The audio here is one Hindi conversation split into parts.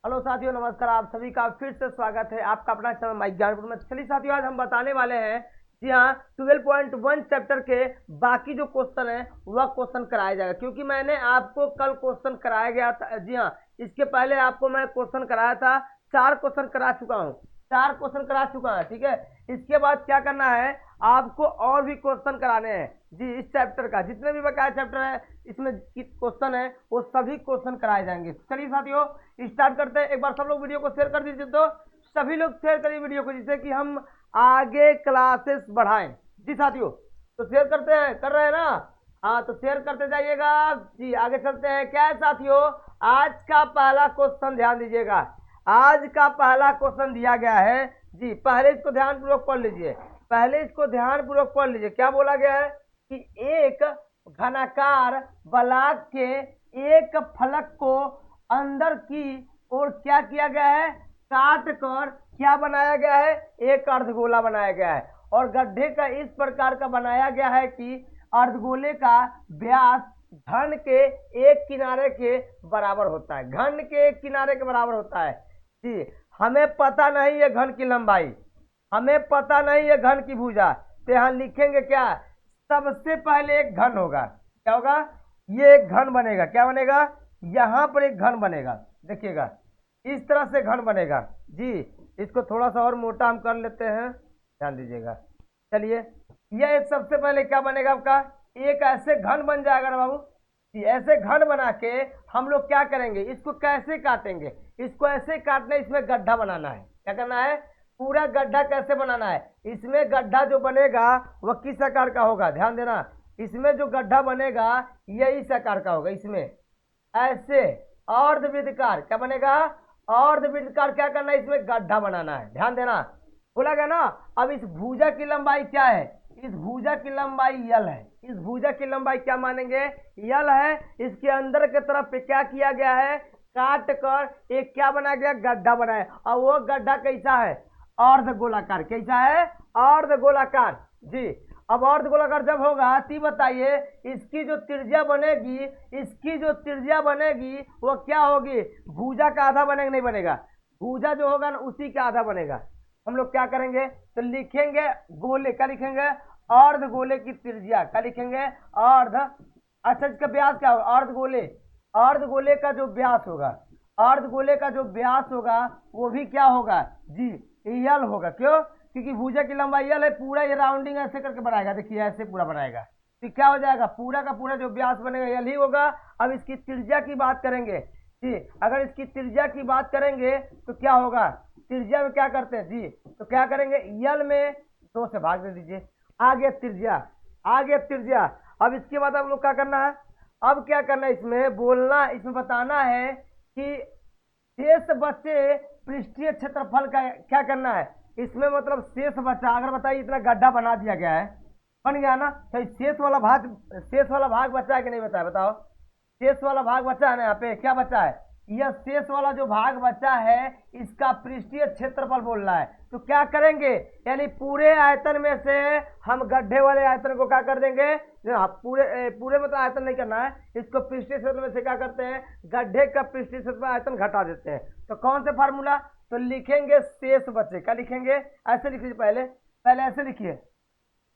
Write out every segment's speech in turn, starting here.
हेलो साथियों, नमस्कार। आप सभी का फिर से स्वागत है आपका अपना चैनल माइक ज्ञानपुर में। चलिए साथियों, आज हम बताने वाले हैं, जी हाँ, 12.1 चैप्टर के बाकी जो क्वेश्चन है वह क्वेश्चन कराया जाएगा, क्योंकि मैंने आपको कल क्वेश्चन कराया गया था। जी हाँ, इसके पहले आपको मैं क्वेश्चन कराया था, 4 क्वेश्चन करा चुका हूँ, 4 क्वेश्चन करा चुका है। ठीक है, इसके बाद क्या करना है, आपको और भी क्वेश्चन कराने हैं। जी, इस चैप्टर का जितने भी बकाया चैप्टर है इसमें क्वेश्चन है वो सभी क्वेश्चन कराए जाएंगे। चलिए साथियों, स्टार्ट करते हैं। एक बार सब लोग वीडियो को शेयर कर दीजिए, तो सभी लोग शेयर करिए वीडियो को, जिससे कि हम आगे क्लासेस बढ़ाएं। जी साथियों, तो शेयर करते हैं, कर रहे हैं ना? हाँ, तो शेयर करते जाइएगा। जी, आगे चलते हैं। क्या है साथियों, आज का पहला क्वेश्चन ध्यान दीजिएगा। आज का पहला क्वेश्चन दिया गया है। जी, पहले इसको ध्यान पूर्वक पढ़ लीजिए, पहले इसको ध्यान पूर्वक पढ़ लीजिए। क्या बोला गया है कि एक घनाकार ब्लॉक के एक फलक को अंदर की ओर क्या किया गया है, काट कर क्या बनाया गया है, एक अर्धगोला बनाया गया है। और गड्ढे का इस प्रकार का बनाया गया है कि अर्धगोले का व्यास घन के एक किनारे के बराबर होता है, घन के एक किनारे के बराबर होता है। जी, हमें पता नहीं है घन की लंबाई, हमें पता नहीं है घन की भुजा, तो यहाँ लिखेंगे क्या, सबसे पहले एक घन होगा। क्या होगा, ये एक घन बनेगा। क्या बनेगा, यहाँ पर एक घन बनेगा। देखिएगा, इस तरह से घन बनेगा। जी, इसको थोड़ा सा और मोटा हम कर लेते हैं, ध्यान दीजिएगा। चलिए, यह सबसे पहले क्या बनेगा आपका, एक ऐसे घन बन जाएगा ना बाबू। जी, ऐसे घन बना के हम लोग क्या करेंगे, इसको कैसे काटेंगे, इसको ऐसे काटना, इसमें गड्ढा बनाना है। क्या करना है, पूरा गड्ढा कैसे बनाना है। इसमें गड्ढा जो बनेगा वह किस आकार का होगा, ध्यान देना। इसमें जो गड्ढा बनेगा यह इस आकार का होगा, इसमें ऐसे अर्धवृत्तकार। क्या बनेगा, अर्धवृत्तकार। क्या करना है, इसमें गड्ढा बनाना है, ध्यान देना, बोला गया ना। अब इस भुजा की लंबाई क्या है, इस भुजा की लंबाई यल है। इस भुजा की लंबाई क्या मानेंगे, यल है। इसके अंदर के तरफ पे क्या किया गया है, काट कर एक क्या बनाया गया, गड्ढा बनाया। और वो गड्ढा कैसा है, अर्ध गोलाकार। कैसा है, अर्ध गोलाकार। जी, अब अर्ध गोलाकार जब होगा तो बताइए, इसकी जो त्रिज्या बनेगी, इसकी जो त्रिज्या बनेगी वो क्या होगी, भुजा का आधा बनेगा, नहीं बनेगा, भुजा जो होगा ना उसी का आधा बनेगा। हम लोग क्या करेंगे, तो लिखेंगे गोले। क्या लिखेंगे, अर्ध गोले की त्रिज्या। क्या लिखेंगे, अर्ध। अच्छा, इसका व्यास क्या होगा, अर्ध गोले, अर्ध गोले का जो व्यास होगा, अर्ध गोले का जो व्यास होगा वो भी क्या होगा, जी, यल होगा। क्यों, क्योंकि भुजा की लंबाई यल है। पूरा ये राउंडिंग ऐसे करके बनाएगा, देखिए ऐसे पूरा बनाएगा, तो क्या हो जाएगा, पूरा का पूरा जो व्यास बनेगा यल ही होगा। अब इसकी त्रिज्या की बात करेंगे। जी, अगर इसकी त्रिज्या की बात करेंगे तो क्या होगा, त्रिज्या में क्या करते हैं जी, तो क्या करेंगे, यल में 2 से भाग दे दीजिए, आ गया त्रिज्या, आ गया त्रिज्या। अब इसके बाद हम लोग क्या करना है, अब क्या करना है, इसमें बोलना, इसमें बताना है कि शेष बचे पृष्ठीय क्षेत्रफल का क्या करना है। इसमें मतलब शेष बचा, अगर बताइए इतना गड्ढा बना दिया गया है, बन गया ना, तो शेष वाला भाग, शेष वाला भाग बचा है कि नहीं बचा है, बताओ। शेष वाला भाग बचा है ना, यहाँ पे क्या बचा है, यह शेष वाला जो भाग बचा है इसका पृष्ठीय क्षेत्रफल बोल रहा है। तो क्या करेंगे, यानी पूरे आयतन में से हम गड्ढे वाले आयतन को क्या कर देंगे, पूरे पूरे मतलब आयतन नहीं करना है, इसको पृष्ठीय क्षेत्र में से क्या करते हैं, गड्ढे का पृष्ठीय क्षेत्र में आयतन घटा देते हैं। तो कौन से फार्मूला, तो लिखेंगे शेष बचे। क्या लिखेंगे, ऐसे लिखिए, पहले पहले ऐसे लिखिए,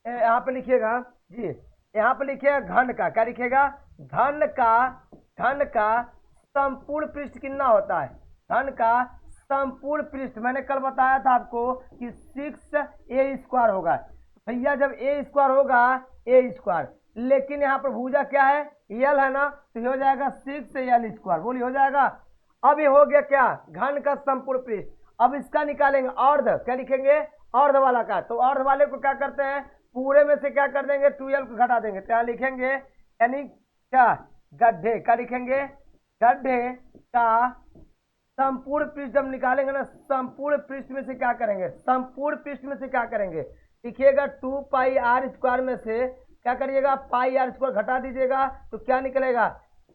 यहाँ पे लिखिएगा जी, यहाँ पे लिखिएगा घन का। क्या लिखिएगा, घन का, घन का संपूर्ण पृष्ठ कितना होता है, घन का संपूर्ण पृष्ठ मैंने कल बताया था आपको कि 6a² होगा। भैया जब a² होगा, a², लेकिन यहाँ पर भुजा क्या है, यल है ना, तो हो जाएगा 6l²। बोलिए, हो जाएगा। अब ये हो गया क्या, घन का संपूर्ण पृष्ठ। अब इसका निकालेंगे अर्ध। क्या लिखेंगे, अर्ध वाला का। तो अर्ध वाले को क्या करते हैं, पूरे में से क्या कर देंगे, 12 को घटा देंगे, तो यहाँ लिखेंगे यानी क्या, गड्ढे। क्या लिखेंगे, गड्ढे का संपूर्ण पृष्ठ जब निकालेंगे ना, संपूर्ण पृष्ठ में से क्या करेंगे, संपूर्ण पृष्ठ में से क्या करेंगे, लिखिएगा 2πr² में से क्या करिएगा, πr² घटा दीजिएगा, तो क्या निकलेगा,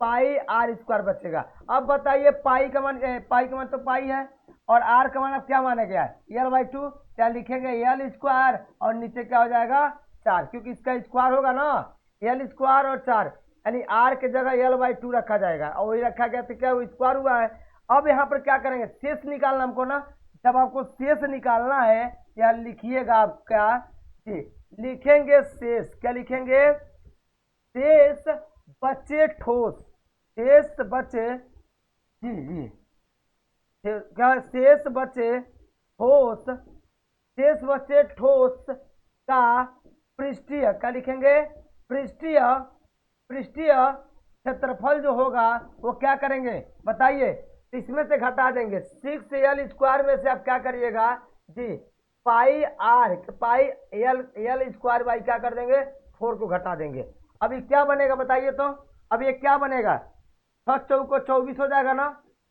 πr² बचेगा। अब बताइए पाई का मान, पाई का मान तो पाई है, और आर का मान अब क्या माना गया है, l/2। क्या लिखेंगे, l², और नीचे क्या हो जाएगा, 4, क्योंकि इसका स्क्वायर होगा ना, l² और 4, यानी आर के जगह l/2 रखा जाएगा, और वही रखा गया तो क्या वो स्क्वायर हुआ है। अब यहाँ पर क्या करेंगे, शेष निकालना हमको ना। जब आपको शेष निकालना है यहाँ लिखिएगा आप क्या जी, लिखेंगे शेष, क्या लिखेंगे, शेष बचे ठोस, शेष बचे जी जी क्या, शेष बचे ठोस, शेष बचे ठोस का पृष्ठीय, क्या लिखेंगे, पृष्ठीय, पृष्ठीय क्षेत्रफल जो होगा वो क्या करेंगे बताइए, इसमें से घटा देंगे 6l² में से आप क्या करिएगा जी, pi r, pi l square by क्या कर देंगे 4 को घटा देंगे। अभी क्या बनेगा बताइए तो, अब ये क्या बनेगा, 6 चौको 24 हो जाएगा ना,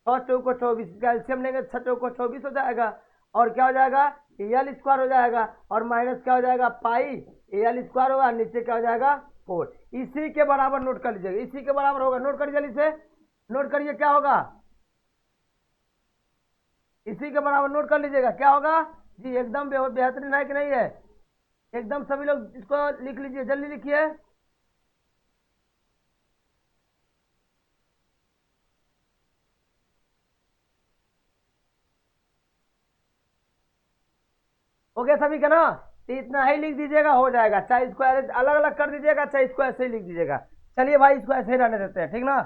6 चौको 24, कैल्शियम लेंगे 6 चौको 24 हो जाएगा, और क्या हो जाएगा एल² हो जाएगा, और माइनस क्या हो जाएगा पाई एल² होगा, नीचे क्या हो जाएगा 4। इसी के बराबर नोट कर लीजिएगा, इसी के बराबर होगा, नोट करिए, इसे नोट करिए, क्या होगा, इसी के बराबर नोट कर लीजिएगा, क्या होगा जी, एकदम बेहतरीन है कि नहीं है, एकदम सभी लोग इसको लिख लीजिए, जल्दी लिखिए। हो गया सभी का ना, तो इतना ही लिख दीजिएगा, हो जाएगा, चाहे इसको अलग अलग कर दीजिएगा, चाहे इसको ऐसे ही लिख दीजिएगा। चलिए भाई इसको ऐसे ही रहने देते हैं, ठीक ना,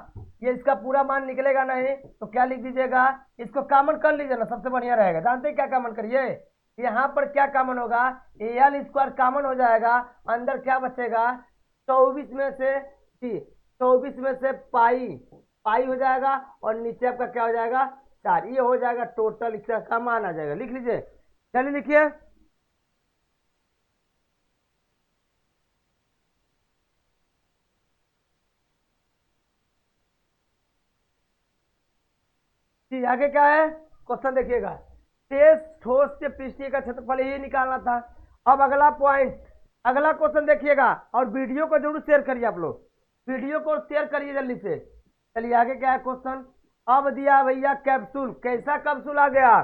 ये इसका पूरा मान निकलेगा नहीं तो क्या लिख दीजिएगा, इसको कॉमन कर लीजिए ना, सबसे बढ़िया रहेगा। जानते हैं क्या कॉमन करिए, यहाँ पर क्या कॉमन होगा, एल² कॉमन हो जाएगा, अंदर क्या बचेगा 24 में से जी, 24 में से पाई, पाई हो जाएगा, और नीचे आपका क्या हो जाएगा 4, ये हो जाएगा टोटल, इसका मान आ जाएगा, लिख लीजिए। चलिए लिखिए, आगे क्या है क्वेश्चन देखिएगा, शेष ठोस से पृष्ठीय का क्षेत्रफल ही निकालना था। अब अगला पॉइंट, अगला क्वेश्चन देखिएगा, और वीडियो को जरूर शेयर करिए, आप लोग वीडियो को शेयर करिए जल्दी से। चलिए आगे क्या है क्वेश्चन, अब दिया भैया कैप्सूल, कैसा कैप्सूल आ गया,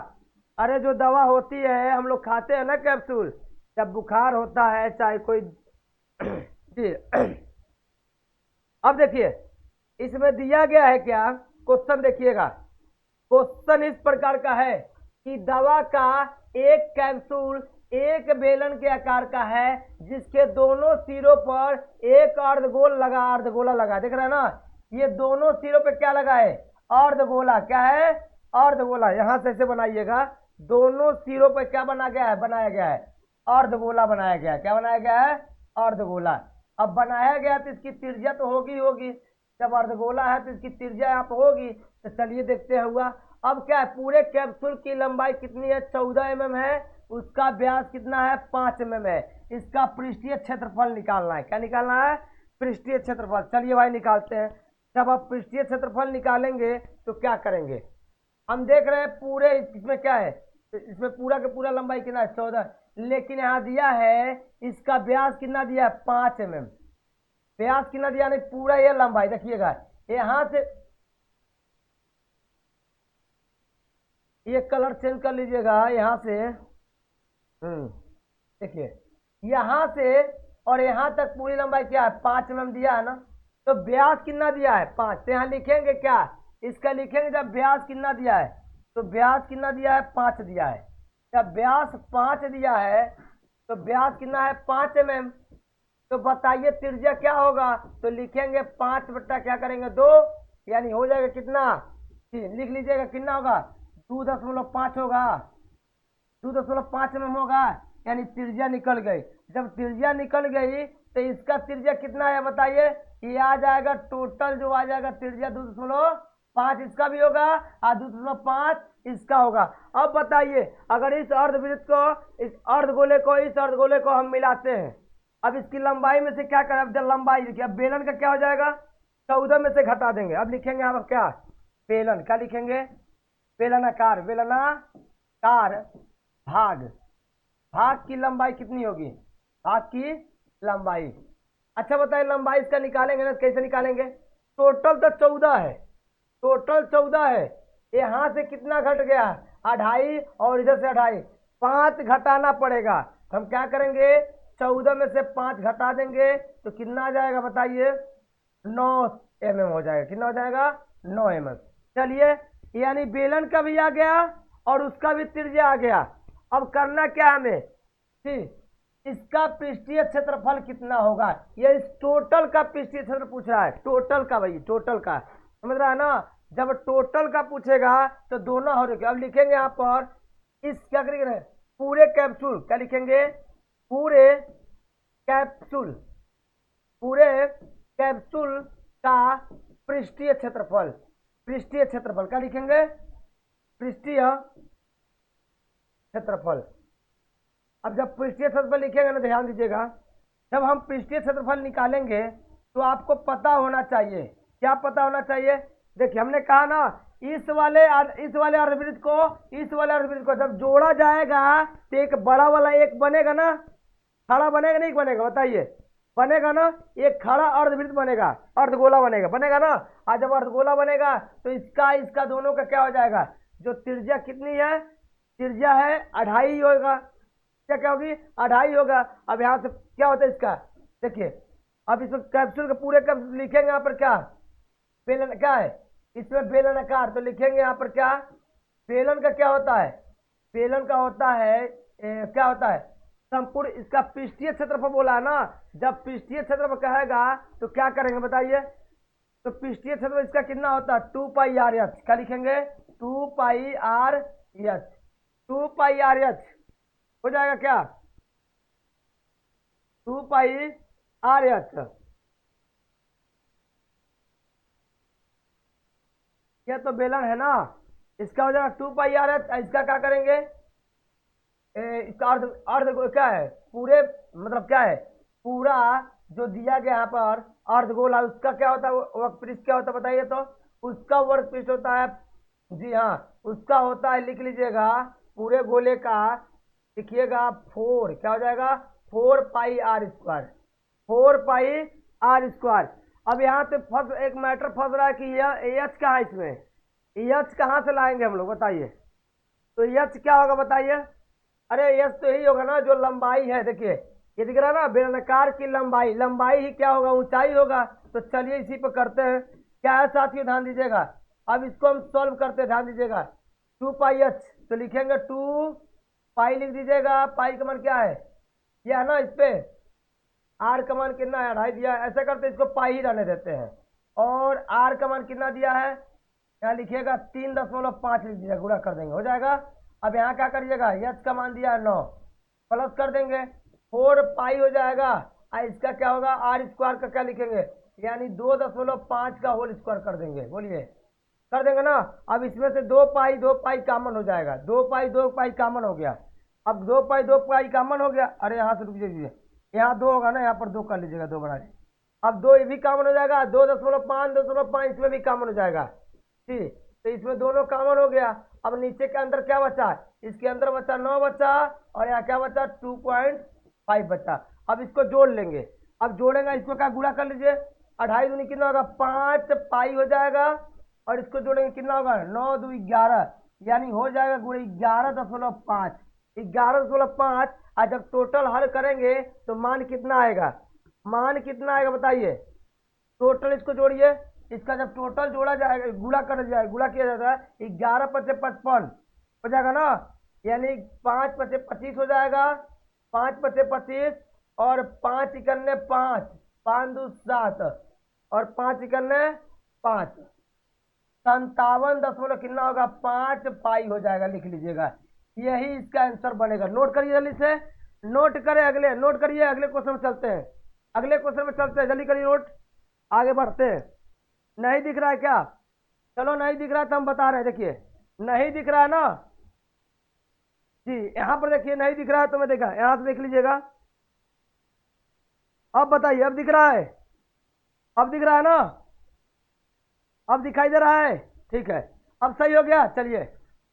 अरे जो दवा होती है हम लोग खाते हैं ना कैप्सूल, जब बुखार होता है चाहे कोई जी अब देखिए इसमें दिया गया है क्या, क्वेश्चन देखिएगा, क्वेश्चन इस प्रकार का है कि दवा का एक कैप्सूल एक बेलन के आकार का है, जिसके दोनों सिरों पर एक अर्धगोल लगा, अर्धगोला लगा, देख रहे हैं ना, ये दोनों सिरों पे क्या लगा है अर्धगोला, क्या है अर्धगोला, यहां से ऐसे बनाइएगा, दोनों सिरों पे क्या बना गया है, बनाया गया है अर्धगोला, बनाया गया है, क्या बनाया गया है अर्धगोला। अब बनाया गया तो इसकी त्रिज्या तो होगी होगी, जब अर्धगोला है तो इसकी त्रिज्या यहाँ पर होगी, तो चलिए देखते हैं हुआ। अब क्या है, पूरे कैप्सूल की लंबाई कितनी है 14 mm है, उसका व्यास कितना है 5 mm है, इसका पृष्ठीय क्षेत्रफल निकालना है, क्या निकालना है पृष्ठीय क्षेत्रफल। चलिए भाई निकालते हैं। जब आप पृष्ठीय क्षेत्रफल निकालेंगे तो क्या करेंगे, हम देख रहे हैं पूरे इसमें क्या है, इसमें पूरा का पूरा लंबाई कितना है 14, लेकिन यहाँ दिया है इसका व्यास कितना दिया है 5 mm, व्यास कितना दिया नहीं पूरा ये लंबाई, देखिएगा यहाँ से ये कलर चेंज कर लीजिएगा, यहाँ से देखिए यहाँ से और यहाँ तक पूरी लंबाई क्या है 5 mm दिया है ना, तो व्यास कितना दिया है 5, तो यहाँ लिखेंगे क्या, इसका लिखेंगे जब व्यास कितना दिया है, तो व्यास कितना दिया है 5 दिया है, जब व्यास 5 दिया है तो व्यास कितना है 5 mm, तो बताइए त्रिज्या क्या होगा, तो लिखेंगे 5 बट्टा क्या करेंगे 2, यानी हो जाएगा कितना, लिख लीजिएगा कितना होगा 2.5 होगा, 2.5 mm होगा, यानी त्रिज्या निकल गई। जब त्रिज्या निकल गई तो इसका त्रिज्या कितना है बताइए, ये आ जाएगा टोटल जो आ जाएगा त्रिज्या 2.5 इसका भी होगा और 2.5 इसका होगा। अब बताइए अगर इस अर्धवृत्त को, इस अर्धगोले को, इस अर्धगोले को हम मिलाते हैं, अब इसकी लंबाई में से क्या करें, अब जब लंबाई देखिए, अब बेलन का क्या हो जाएगा 14 में से घटा देंगे, अब लिखेंगे हम क्या बेलन, क्या लिखेंगे बेलनाकार, बेलनाकार भाग, भाग की लंबाई कितनी होगी, भाग की लंबाई। अच्छा बताइए लंबाई इसका निकालेंगे ना, कैसे निकालेंगे, टोटल तो 14 है, टोटल 14 है, यहाँ से कितना घट गया 2.5 और इधर से 2.5, 5 घटाना पड़ेगा, हम क्या करेंगे 14 में से 5 घटा देंगे तो कितना आ जाएगा बताइए 9 mm हो जाएगा, कितना हो जाएगा 9 mm। चलिए यानी बेलन का भी आ गया और उसका भी त्रिज्या आ गया। अब करना क्या हमें, ठीक, इसका पृष्ठीय क्षेत्रफल कितना होगा, ये इस टोटल का पृष्ठीय क्षेत्र पूछ रहा है, टोटल का भाई, टोटल का, समझ रहा है ना। जब टोटल का पूछेगा तो दोनों हो रहे। अब लिखेंगे यहाँ पर इस क्या करेंगे, पूरे कैप्सूल, क्या लिखेंगे, पूरे कैप्सूल, पूरे कैप्सूल का पृष्ठीय क्षेत्रफल, पृष्ठीय क्षेत्रफल क्या लिखेंगे, पृष्ठीय क्षेत्रफल। अब जब पृष्ठीय क्षेत्रफल लिखेंगे ना, ध्यान दीजिएगा, जब हम पृष्ठीय क्षेत्रफल निकालेंगे तो आपको पता होना चाहिए, क्या पता होना चाहिए, देखिए हमने कहा ना इस वाले अर्धवृत्त को, इस वाले अर्धवृत्त को जब जोड़ा जाएगा तो एक बड़ा वाला एक बनेगा ना, खड़ा बनेगा नहीं बनेगा, बताइए, बनेगा ना, एक खड़ा अर्धवृत्त बनेगा, अर्धगोला बनेगा, बनेगा ना। आज जब अर्धगोला बनेगा तो इसका दोनों का क्या हो जाएगा, जो त्रिज्या कितनी है, त्रिज्या है 2.5 होगा, क्या होगी, 2.5 होगा। अब यहाँ से क्या होता है इसका, देखिए अब इसमें कैप्सूल के पूरे कैप्सूल लिखेंगे यहाँ पर क्या, बेलन क्या है, इसमें बेलनाकार, तो लिखेंगे यहाँ पर क्या, बेलन का क्या होता है, बेलन का होता है क्या होता है, संपूर्ण, इसका पृष्ठीय क्षेत्रफल बोला है ना। जब पृष्ठीय क्षेत्रफल कहेगा तो क्या करेंगे बताइए, तो पृष्ठीय क्षेत्रफल इसका कितना होता है, 2πr(h), क्या लिखेंगे, 2πr(h), 2πr(h) हो जाएगा क्या, 2πr(h), ये तो बेलन है ना, इसका हो जाएगा 2πr(h), इसका क्या करेंगे, इसका अर्ध अर्ध क्या है, पूरे मतलब क्या है, पूरा जो दिया गया यहाँ पर अर्धगोल है उसका क्या होता है, वर्ग पृष्ठ क्या होता है बताइए, तो उसका वर्ग पृष्ठ होता है, जी हाँ, उसका होता है, लिख लीजिएगा, पूरे गोले का लिखिएगा 4, क्या हो जाएगा, 4πr², 4πr²। अब यहाँ पे एक मैटर फंस रहा है कि यह एच कहाँ है, इसमें एच कहाँ से लाएंगे हम लोग बताइए, तो एच क्या होगा बताइए, अरे एच तो यही होगा ना जो लंबाई है, देखिए ये दिख रहा है ना, बेलनाकार की लंबाई, लंबाई ही क्या होगा, ऊंचाई होगा। तो चलिए इसी पे करते हैं, क्या है साथियों, ध्यान दीजिएगा, अब इसको हम सॉल्व करते हैं, ध्यान दीजिएगा, 2πh, तो लिखेंगे 2π लिख दीजिएगा, पाई का मान क्या है, यह है ना, इस पे आर का मान कितना है, 2.5 दिया है, ऐसा करते इसको पाई ही रहने देते हैं, और आर का मान कितना दिया है, यहाँ लिखिएगा 3.5 लिख दीजिएगा, गुणा कर देंगे, हो जाएगा। अब यहाँ क्या करिएगा, एच का मान दिया है 9, प्लस कर देंगे 4π हो जाएगा, और इसका क्या होगा, r² का क्या लिखेंगे, यानी 2.5 का होल स्क्वायर कर देंगे, बोलिए कर देंगे ना। अब इसमें से 2π कॉमन हो जाएगा, 2π कॉमन हो गया। अब 2π कॉमन हो गया, अरे यहाँ से रुक जाइए, यहाँ 2 होगा ना, यहाँ पर 2 कर लीजिएगा, 2 बना लीजिए। अब 2 ये भी कॉमन हो जाएगा, 2.5 इसमें भी कॉमन हो जाएगा, ठीक, तो इसमें दोनों कॉमन हो गया। अब नीचे के अंदर क्या बचा, इसके अंदर बचा 9 बचा, और यहाँ क्या बचा 2.5 बचा। अब इसको जोड़ लेंगे, अब जोड़ेंगे, इसको क्या गुणा कर लीजिए, 2.5 दूनी कितना होगा, 5π हो जाएगा, और इसको जोड़ेंगे कितना होगा, 9 2 11, यानी हो जाएगा गुणे 11.5, 11.5। और जब टोटल हल करेंगे तो मान कितना आएगा, मान कितना आएगा बताइए, टोटल इसको जोड़िए, इसका जब टोटल जोड़ा जाएगा, गुणा कर जाएगा, गुणा किया जाता है, 11 × 5 = 55 हो जाएगा ना, यानी 5 × 5 = 25 हो जाएगा, 5 × 5 = 25, और 5 × 1 = 5, 5 2 7, और 5 × 1 = 5, 57 कितना होगा, 5π हो जाएगा, लिख लीजिएगा, यही इसका आंसर बनेगा। नोट करिए जल्दी से, नोट करें, अगले नोट करिए, अगले क्वेश्चन में चलते हैं, अगले क्वेश्चन में चलते हैं, जल्दी करिए नोट, आगे बढ़ते हैं। नहीं दिख रहा है क्या, चलो नहीं दिख रहा है तो हम बता रहे हैं, देखिए नहीं दिख रहा है ना जी, यहाँ पर देखिए नहीं दिख रहा है तो मैं देखा, यहाँ से देख लीजिएगा, अब बताइए, अब दिख रहा है, अब दिख रहा है ना, अब दिखाई दे रहा है, ठीक है, अब सही हो गया। चलिए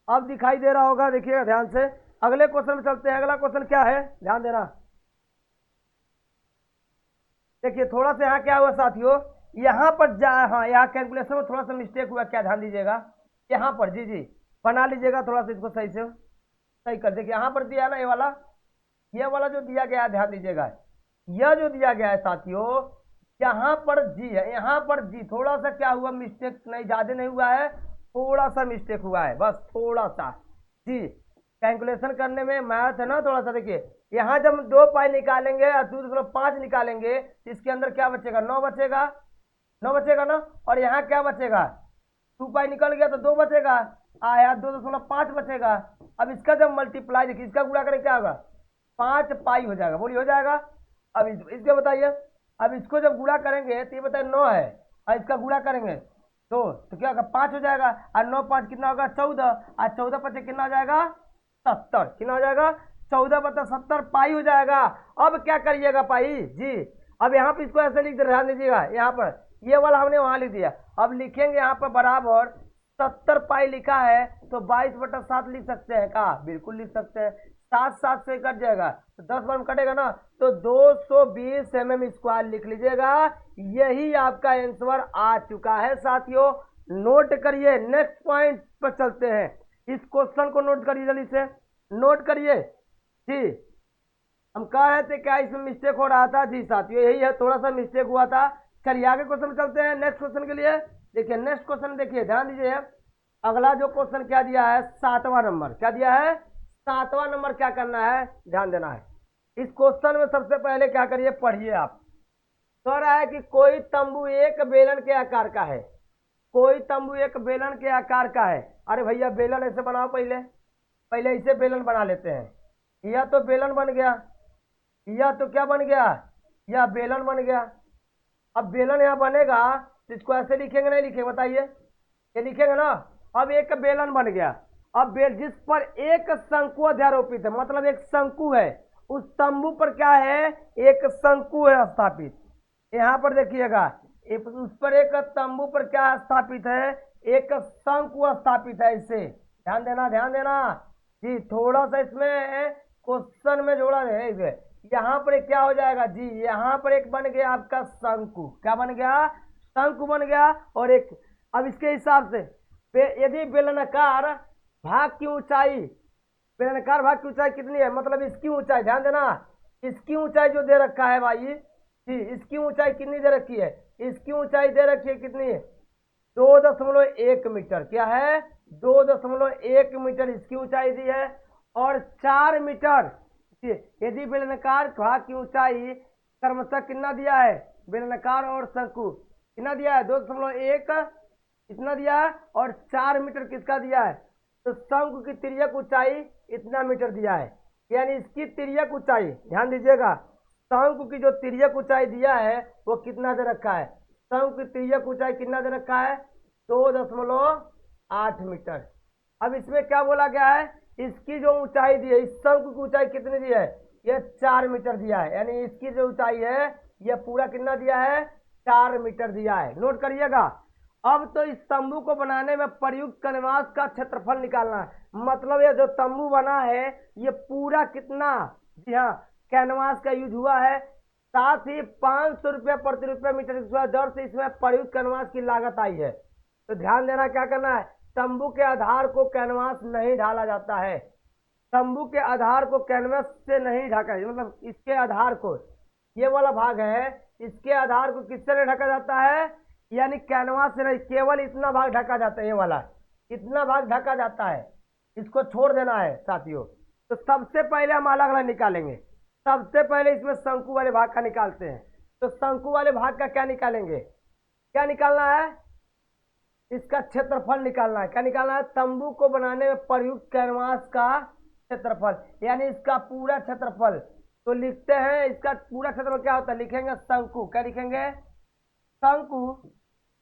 अब दिखाई दे रहा होगा, देखिएगा ध्यान से, अगले क्वेश्चन में चलते हैं। अगला क्वेश्चन क्या है, ध्यान देना, देखिए थोड़ा सा यहाँ क्या हुआ साथियों, यहाँ पर हाँ यहाँ कैलकुलेशन में थोड़ा सा मिस्टेक हुआ, क्या ध्यान दीजिएगा, यहाँ पर जी जी बना लीजिएगा, थोड़ा सा इसको सही से सही कर, देखिए यहाँ पर दिया है ना, ये वाला जो दिया गया है, ध्यान दीजिएगा, यह जो दिया गया है साथियों, यहाँ पर जी है, यहाँ पर जी, थोड़ा सा क्या हुआ मिस्टेक, नहीं ज्यादा नहीं हुआ है, थोड़ा सा मिस्टेक हुआ है, बस थोड़ा सा जी। कैलकुलेशन करने में मैथ है ना थोड़ा सा, देखिए यहाँ जब हम 2 पाई निकालेंगे और 2.5 निकालेंगे तो इसके अंदर क्या बचेगा, 9 बचेगा, 9 बचेगा ना। और यहाँ क्या बचेगा, 2 पाई निकल गया तो 2 बचेगा, आया 2.5 बचेगा। अब इसका जब मल्टीप्लाई, देखिए इसका गुणा करें क्या होगा, 5 पाई हो जाएगा, बोलिए हो जाएगा। अब इसके बताइए, अब इसको जब गुणा करेंगे तो ये बताइए 9 है, और इसका गुणा करेंगे तो क्या होगा, 5 हो जाएगा, और 9 5 कितना होगा, 14, और 14 पचे कितना हो जाएगा, 70, कितना हो जाएगा, 14/70 पाई हो जाएगा। अब क्या करिएगा पाई जी, अब यहाँ पे इसको ऐसे लिख दे, ध्यान दीजिएगा, यहाँ पर ये वाला हमने वहां लिख दिया, अब लिखेंगे यहाँ पर बराबर 70 पाई लिखा है तो 22/7 लिख सकते हैं का, बिल्कुल लिख सकते हैं। 7 7 से कट जाएगा तो 10 बार में कटेगा ना, तो 220 mm² लिख लीजिएगा। यही आपका आंसर आ चुका है साथियों, नोट करिए। नेक्स्ट पॉइंट पर चलते हैं, इस क्वेश्चन को नोट करिए, जल्दी से नोट करिए जी। हम कह रहे थे क्या इसमें मिस्टेक हो रहा था जी साथियों, यही है, थोड़ा सा मिस्टेक हुआ था। चलिए आगे क्वेश्चन चलते हैं, नेक्स्ट क्वेश्चन के लिए। देखिए नेक्स्ट क्वेश्चन, देखिए ध्यान दीजिए, अगला जो क्वेश्चन क्या दिया है, 7वां नंबर, क्या दिया है, 7वां नंबर। क्या करना है, ध्यान देना है। इस क्वेश्चन में सबसे पहले क्या करिए, पढ़िए आप। कह रहा है कि कोई तंबू एक बेलन के आकार का है, कोई तंबू एक बेलन के आकार का है। अरे भैया बेलन ऐसे बनाओ, पहले पहले इसे बेलन बना लेते हैं। यह तो बेलन बन गया, यह तो क्या बन गया, यह बेलन बन गया। अब बेलन यहाँ बनेगा तो इसको ऐसे लिखेंगे, नहीं लिखेंगे बताइए, ये लिखेंगे ना। अब एक बेलन बन गया, अब जिस पर एक शंकु अध्यारोपित है, मतलब एक शंकु है, उस तंबू पर क्या है, एक शंकु है स्थापित। यहाँ पर देखिएगा, उस पर एक तंबू पर क्या स्थापित है, एक शंकु स्थापित है। इससे ध्यान देना, ध्यान देना जी, थोड़ा सा इसमें क्वेश्चन में जोड़ा है। यहाँ पर क्या हो जाएगा जी, यहाँ पर एक बन गया आपका शंकु, क्या बन गया, शंकु बन गया। और एक, अब इसके हिसाब से यदि बेलनाकार भाग की ऊंचाई, बेलनाकार भाग की ऊंचाई कितनी है, मतलब इसकी ऊंचाई, ध्यान देना, इसकी ऊंचाई जो दे रखा है भाई जी, इसकी ऊंचाई कितनी दे रखी है, इसकी ऊंचाई दे रखी है कितनी, 2.1 मीटर। क्या है, 2.1 मीटर इसकी ऊंचाई दी है। और 4 मीटर यदि बेलनाकार भाग की ऊंचाई क्रमशः कितना दिया है, बेलनाकार और शंकु कितना दिया है, 2.1 इतना दिया है, और 4 मीटर किसका दिया है, तो शंकु की तिर्यक ऊंचाई इतना मीटर दिया है। यानी इसकी तिर्यक ऊंचाई, ध्यान दीजिएगा, शंकु की जो तिर्यक ऊंचाई दिया है वो कितना दे रखा है, शंकु की तिर्यक ऊंचाई कितना दे रखा है, 2.8 मीटर। अब इसमें क्या बोला गया है, इसकी जो ऊंचाई दी है, इस शंकु की ऊंचाई कितनी दी है, ये 4 मीटर दिया है। यानी इसकी जो ऊंचाई है ये पूरा कितना दिया है, 4 मीटर दिया है। नोट करिएगा। अब तो इस तंबू को बनाने में प्रयुक्त कैनवास का क्षेत्रफल निकालना है, मतलब ये जो तंबू बना है ये पूरा कितना, जी हाँ, कैनवास का यूज हुआ है। साथ ही 500 रुपये प्रति रुपये मीटर दर से इसमें प्रयुक्त कैनवास की लागत आई है। तो ध्यान देना, क्या करना है, तंबू के आधार को कैनवास नहीं ढाला जाता है, तंबू के आधार को कैनवास से नहीं ढका, मतलब इसके आधार को, ये वाला भाग है, इसके आधार को किससे नहीं ढका जाता है, यानी कैनवास से नहीं, केवल इतना भाग ढका जाता है, ये वाला इतना भाग ढका जाता है, इसको छोड़ देना है साथियों। तो सबसे पहले हम अलग अलग निकालेंगे, सबसे पहले इसमें शंकु वाले भाग का निकालते हैं। तो शंकु वाले भाग का क्या निकालेंगे, क्या निकालना है, इसका क्षेत्रफल निकालना है। क्या निकालना है, तंबू को बनाने में प्रयुक्त कैनवास का क्षेत्रफल, यानी इसका पूरा क्षेत्रफल। तो लिखते हैं इसका पूरा क्षेत्रफल क्या होता है, लिखेंगे शंकु, क्या लिखेंगे, शंकु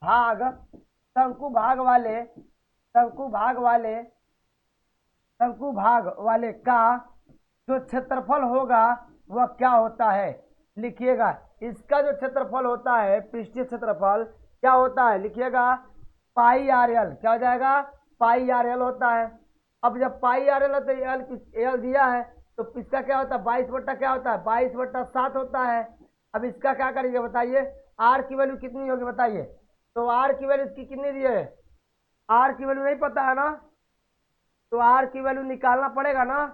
भाग, शंकु भाग वाले, शंकु भाग वाले, शंकु भाग वाले का जो क्षेत्रफल होगा वह क्या होता है, लिखिएगा। इसका जो क्षेत्रफल होता है, पृष्ठीय क्षेत्रफल क्या होता है, लिखिएगा पाई आर एल, क्या हो जाएगा, पाई आर एल होता है। अब जब पाई आर एल है तो एल दिया है, तो इसका क्या होता है, 22 बट्टा क्या होता है, 22/7 होता है। अब इसका क्या करेंगे बताइए, आर की वैल्यू कितनी होगी बताइए, तो आर की वैल्यू इसकी कितनी दी है, आर की वैल्यू नहीं पता है ना, तो आर की वैल्यू निकालना पड़ेगा ना।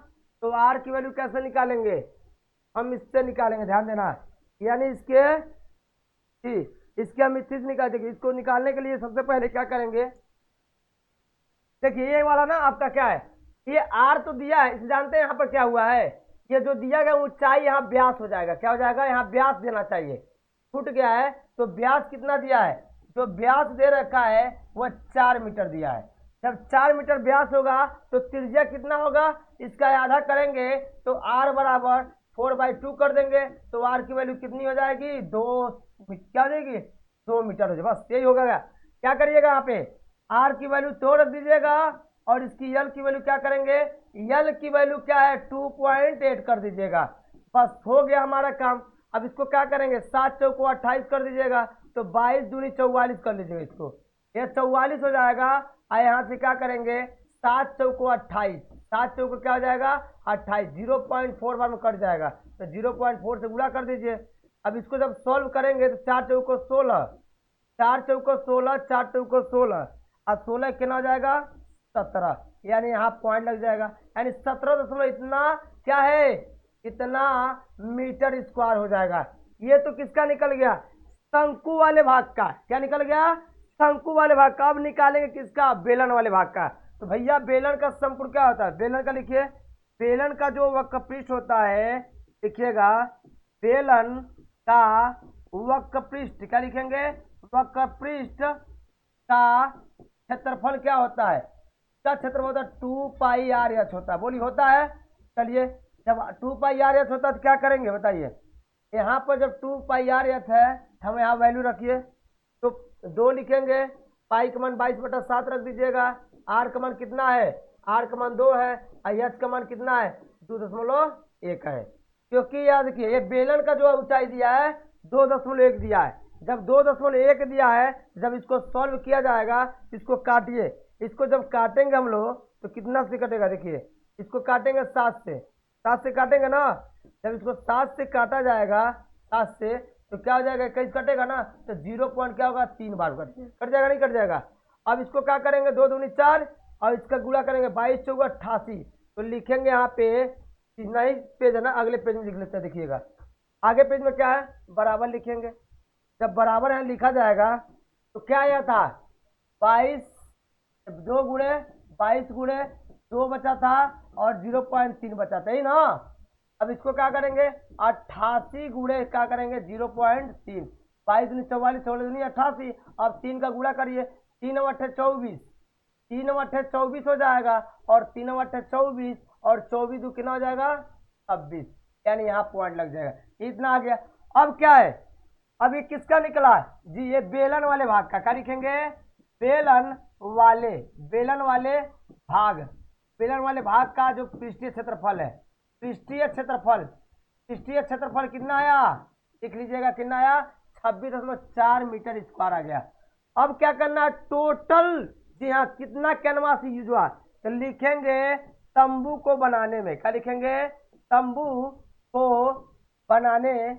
तो आर की वैल्यू कैसे निकालेंगे, हम इससे निकालेंगे, ध्यान देना, यानी इसके हम इससे निकाल देंगे। इसको निकालने के लिए सबसे पहले क्या करेंगे, देखिए ये वाला ना आपका क्या है, ये आर तो दिया है, इसे जानते हैं यहाँ पर क्या हुआ है, ये जो दिया गया ऊंचाई यहाँ व्यास हो जाएगा, क्या हो जाएगा, यहाँ व्यास देना चाहिए, छूट गया है। तो व्यास कितना दिया है, जो व्यास दे रखा है वह 4 मीटर दिया है। जब 4 मीटर व्यास होगा तो त्रिज्या कितना होगा, इसका आधा करेंगे तो आर बराबर 4/2 कर देंगे, तो आर की वैल्यू कितनी हो जाएगी, 2, क्या हो जाएगी, 2 मीटर हो जाएगा, बस यही होगा। क्या करिएगा यहाँ पे, आर की वैल्यू तो रख दीजिएगा और इसकी यल की वैल्यू क्या करेंगे, यल की वैल्यू क्या है 2.8 कर दीजिएगा, बस हो गया हमारा काम। अब इसको क्या करेंगे, 7 चौको 28 कर दीजिएगा, तो 22 दूनी 44 कर लीजिएगा इसको, ये 44 हो जाएगा। और यहाँ से क्या करेंगे, 7 चौको 28, 7 चौको क्या हो जाएगा 28, 0.4 बार में कट जाएगा, तो 0.4 से गुणा कर दीजिए। अब इसको जब सॉल्व करेंगे तो 4 चौको 16, 4 चौको 16, 4 चौको 16 और 16 कितना हो जाएगा 17, यानी यहाँ पॉइंट लग जाएगा, यानी 17 इतना क्या है, इतना मीटर स्क्वायर हो जाएगा। ये तो किसका निकल गया, शंकु वाले भाग का, क्या निकल गया, शंकु वाले भाग का। अब निकालेंगे किसका, बेलन वाले भाग का। तो भैया बेलन का समकोण क्या होता है, बेलन का लिखिए, बेलन का जो वक्र पृष्ठ होता है, लिखिएगा बेलन का वक्र पृष्ठ, क्या लिखेंगे, वक्र पृष्ठ का क्षेत्रफल क्या होता है, इसका क्षेत्रफल होता है 2πr(h) होता है, बोली होता है। चलिए जब 2πr(h) होता है तो क्या करेंगे बताइए, यहाँ पर जब 2πr(h) है हम यहाँ वैल्यू रखिए, तो 2 लिखेंगे, पाई का मान 22/7 रख दीजिएगा, आर का मान कितना है, आर का मान 2 है और एच का मान कितना है 2.1 है। क्योंकि याद रखिए ये बेलन का जो ऊंचाई दिया है 2.1 दिया है, जब 2.1 दिया है, जब इसको सॉल्व किया जाएगा, इसको काटिए, इसको जब काटेंगे हम लोग तो कितना से कटेगा, देखिए इसको काटेंगे 7 से काटेंगे ना, जब इसको 7 से काटा जाएगा, 7 से तो क्या हो जाएगा, 21 कटेगा ना, तो 0 पॉइंट क्या होगा 3 बार कट जाएगा, नहीं कट जाएगा। अब इसको क्या करेंगे, 2 दूनी 4 और इसका गुणा करेंगे 22 चौका 88, तो लिखेंगे यहाँ पे, नहीं पेज है ना, अगले पेज में लिख लेते हैं, देखिएगा आगे पेज में क्या है, बराबर लिखेंगे, जब बराबर यहाँ लिखा जाएगा तो क्या आया था 22, 2 गुणे 22 गुणे 2 बचा था और 0.3 बचा था, ही ना। अब इसको क्या करेंगे 88 गुणे क्या करेंगे 0.3, 22 दूनी 44, 16 दूनी 88, अब 3 का गुणा करिए, 3 अट्ठे 24, 3 अट्ठे 24 हो जाएगा और 3 अट्ठे 24 और 24 दो कितना हो जाएगा 26, यानी यहाँ पॉइंट लग जाएगा, इतना आ गया। अब क्या है, अब ये किसका निकला जी, ये बेलन वाले भाग का, क्या लिखेंगे, बेलन वाले भाग, बेलन वाले भाग का जो पृष्ठीय क्षेत्रफल है, पृष्ठीय क्षेत्रफल कितना आया, लिख लीजिएगा कितना आया 26.4 मीटर स्क्वायर आ गया। अब क्या करना है, टोटल, जी हाँ कितना कैनवास यूज हुआ, तो लिखेंगे तंबू को बनाने में, क्या लिखेंगे, तंबू को बनाने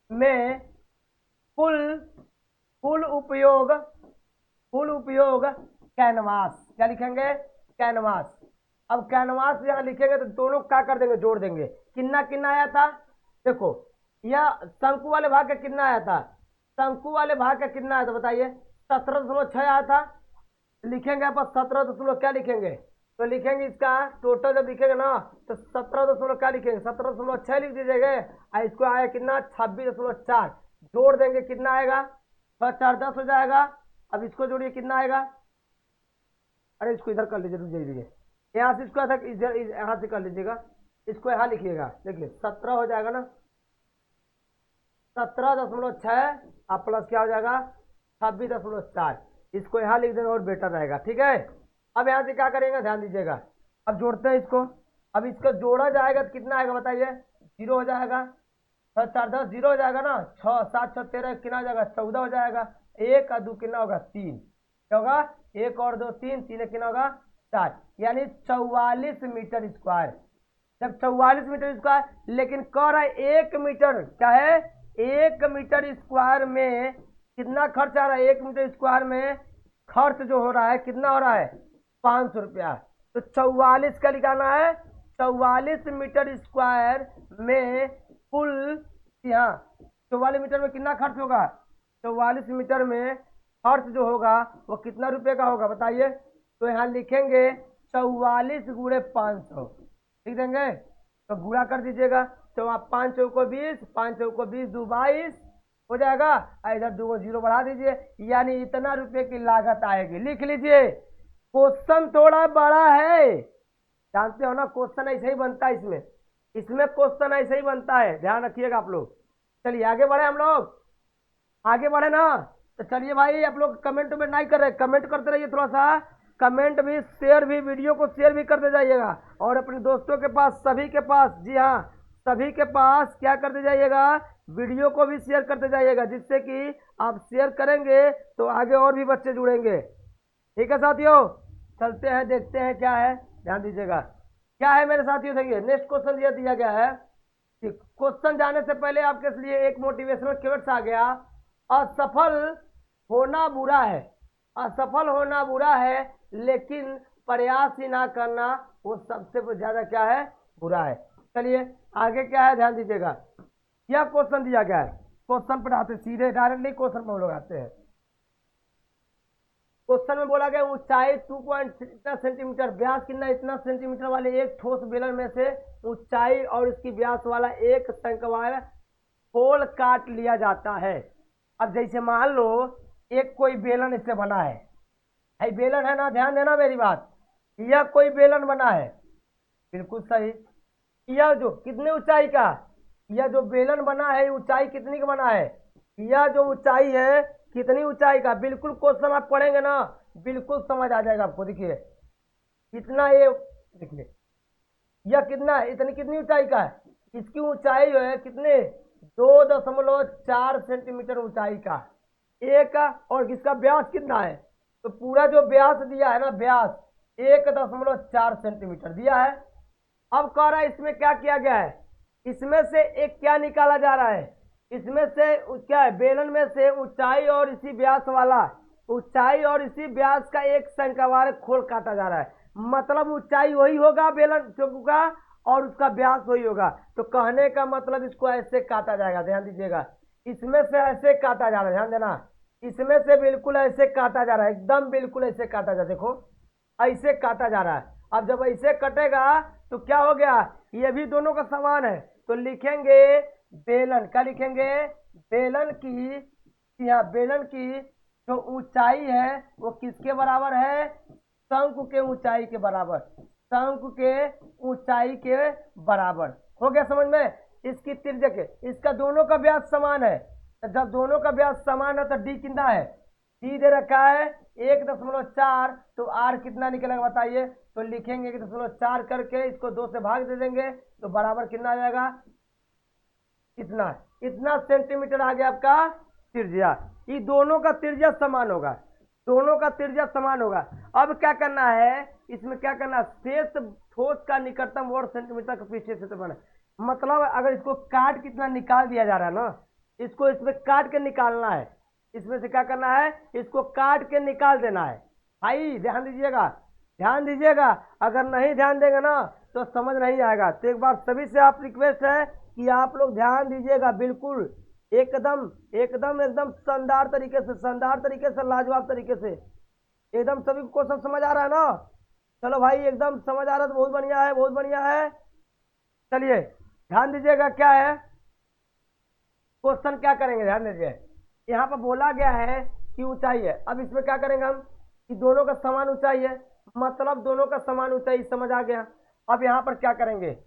में कुल उपयोग कैनवास, क्या लिखेंगे, कैनवास। अब कैनवास यहाँ लिखेंगे तो दोनों क्या कर देंगे, जोड़ देंगे, कितना कितना आया था, देखो यह शंकु वाले भाग का कितना आया था, शंकु वाले भाग का कितना आया था बताइए, 17.6 आया था, लिखेंगे आप 17 क्या लिखेंगे, तो लिखेंगे इसका टोटल जब लिखेंगे ना तो 17 क्या लिखेंगे, 17.6 लिख दीजिएगा, और इसको आया कितना 26.4, जोड़ देंगे कितना आएगा 4 10 हो जाएगा। अब इसको जोड़िए कितना आएगा, अरे इसको इधर कर लीजिए, रुक जाइए, यहाँ से इसको इधर यहाँ से कर लीजिएगा, इसको यहाँ लिखिएगा, देखिए 17 हो जाएगा ना, 17.6 आप प्लस क्या हो जाएगा 26.4, इसको यहाँ लिख देंगे और बेटर रहेगा, ठीक है। अब यहाँ से क्या करेंगे ध्यान दीजिएगा, अब जोड़ते हैं इसको, अब इसको जोड़ा जाएगा तो कितना आएगा बताइए, 0 हो जाएगा, 4 10 0 हो जाएगा ना, 6 7 6 13 कितना हो जाएगा 14 हो जाएगा, 1 और 2 कितना होगा 3, क्या होगा 1 और 2 3, 3 कितना होगा 4, यानी 44 मीटर स्क्वायर। जब 44 मीटर स्क्वायर, लेकिन कह रहा है 1 मीटर, क्या है 1 मीटर स्क्वायर में कितना खर्च आ रहा है, 1 मीटर स्क्वायर में खर्च जो हो रहा है कितना हो रहा है 500 रुपया, तो 44 का निकालना है, 44 मीटर स्क्वायर में कुल, यहाँ 44 मीटर में कितना खर्च होगा, 44 मीटर में खर्च जो होगा वो कितना रुपए का होगा बताइए। तो यहाँ लिखेंगे 44 गुणे 500, ठीक देंगे। तो गुणा कर दीजिएगा, तो आप 5 चौको 20, 5 चौको 20, 2 22 हो जाएगा। इधर 2 जीरो बढ़ा दीजिए, यानी इतना रुपए की लागत आएगी। लिख लीजिए। क्वेश्चन थोड़ा बड़ा है, जानते हो ना, क्वेश्चन ऐसे ही बनता है इसमें, इसमें क्वेश्चन ऐसे ही बनता है, ध्यान रखिएगा आप लोग। चलिए आगे बढ़े हम लोग, आगे बढ़े ना। तो चलिए भाई, आप लोग कमेंट में नहीं कर रहे, कमेंट करते रहिए थोड़ा सा, कमेंट भी, शेयर भी, वीडियो को शेयर भी करते जाइएगा, और अपने दोस्तों के पास, सभी के पास, जी हाँ सभी के पास क्या करते जाइएगा, वीडियो को भी शेयर करते जाइएगा, जिससे कि आप शेयर करेंगे तो आगे और भी बच्चे जुड़ेंगे। ठीक है साथियों, चलते हैं, देखते हैं क्या है, ध्यान दीजिएगा। क्या है मेरे साथियों, देखिए नेक्स्ट क्वेश्चन ये दिया गया है कि क्वेश्चन जाने से पहले आपके लिए एक मोटिवेशनल क्वेट्स आ गया। असफल होना बुरा है, असफल होना बुरा है, लेकिन प्रयास ही ना करना वो सबसे ज्यादा क्या है, बुरा है। चलिए आगे क्या है, ध्यान दीजिएगा। यह क्वेश्चन दिया गया है, क्वेश्चन पर आते सीधे डायरेक्टली क्वेश्चन पर हम लोग आते हैं। क्वेश्चन में बोला गया ऊंचाई 2 इतना सेंटीमीटर, व्यास कितना इतना सेंटीमीटर वाले एक ठोस बेलन में से ऊंचाई और इसकी व्यास वाला एक शंक्वाकार खोल काट लिया जाता है। अब जैसे मान लो एक कोई बेलन इससे बना है बेलन है ना, ध्यान देना मेरी बात, यह कोई बेलन बना है, बिल्कुल सही। यह जो कितनी ऊंचाई का, यह जो बेलन बना है ऊंचाई कितनी का बना है, यह जो ऊंचाई है कितनी ऊंचाई का, बिल्कुल क्वेश्चन आप पढ़ेंगे ना बिल्कुल समझ आ जाएगा आपको। देखिए कितना ये, देखिए यह कितना है, इतनी कितनी ऊंचाई का है, इसकी ऊंचाई जो है कितने, 2.4 सेंटीमीटर ऊंचाई का एक का, और इसका व्यास कितना है, तो पूरा जो व्यास दिया है ना, व्यास 1.4 सेंटीमीटर दिया है। अब कह रहा है इसमें क्या किया गया है, इसमें से एक क्या निकाला जा रहा है, इसमें से क्या है, बेलन में से ऊंचाई और इसी व्यास वाला, ऊंचाई और इसी व्यास का एक शंक्वाकार खोल काटा जा रहा है। मतलब ऊंचाई वही होगा बेलन चौकू का, और उसका व्यास वही होगा। तो कहने का मतलब इसको ऐसे काटा जाएगा, ध्यान दीजिएगा, इसमें से ऐसे काटा जा रहा है, ध्यान देना, इसमें से बिल्कुल ऐसे काटा जा रहा है, एकदम बिल्कुल ऐसे काटा जा, देखो ऐसे काटा जा रहा है। अब जब ऐसे कटेगा तो क्या हो गया, ये भी दोनों का समान है, तो लिखेंगे बेलन, क्या लिखेंगे, बेलन की, यहाँ बेलन की जो ऊंचाई है वो किसके बराबर है, शंकु के ऊंचाई के बराबर, शंकु के ऊंचाई के बराबर। हो गया समझ में, इसकी त्रिज्या के, इसका दोनों का व्यास समान है, तो जब दोनों का व्यास समान है तो डी कितना है, डी दे रखा है 1.4, तो आर कितना निकलेगा बताइए। तो लिखेंगे 1.4 करके इसको 2 से भाग दे देंगे, तो बराबर कितना आ जाएगा, इतना, इतना सेंटीमीटर आ गया आपका त्रिज्या। ये दोनों का त्रिज्या समान होगा, दोनों का त्रिज्या समान होगा। अब क्या करना है, इसमें क्या करना है, शेष ठोस का निकटतम वर्ग सेंटीमीटर का पृष्ठीय क्षेत्रफल है। मतलब अगर इसको काट कितना निकाल दिया जा रहा है ना, इसको इसमें काट के निकालना है, इसमें से क्या करना है, इसको काट के निकाल देना है। भाई ध्यान दीजिएगा, ध्यान दीजिएगा, अगर नहीं ध्यान देंगे ना तो समझ नहीं आएगा। तो एक बार सभी से आप रिक्वेस्ट है कि आप लोग ध्यान दीजिएगा, बिल्कुल एकदम एकदम एकदम शानदार तरीके से, शानदार तरीके से, लाजवाब तरीके से, एकदम सभी को क्वेश्चन समझ आ रहा है ना। चलो भाई एकदम समझ आ रहा है तो बहुत बढ़िया है, बहुत बढ़िया है। चलिए ध्यान दीजिएगा, क्या है क्वेश्चन, क्या करेंगे ध्यान दीजिए। यहाँ पर बोला गया है कि ऊंचाई है, अब इसमें क्या करेंगे हम कि दोनों का समान ऊंचाई है, मतलब दोनों का समान ऊंचाई, समझ आ गया। अब यहाँ पर क्या करेंगे,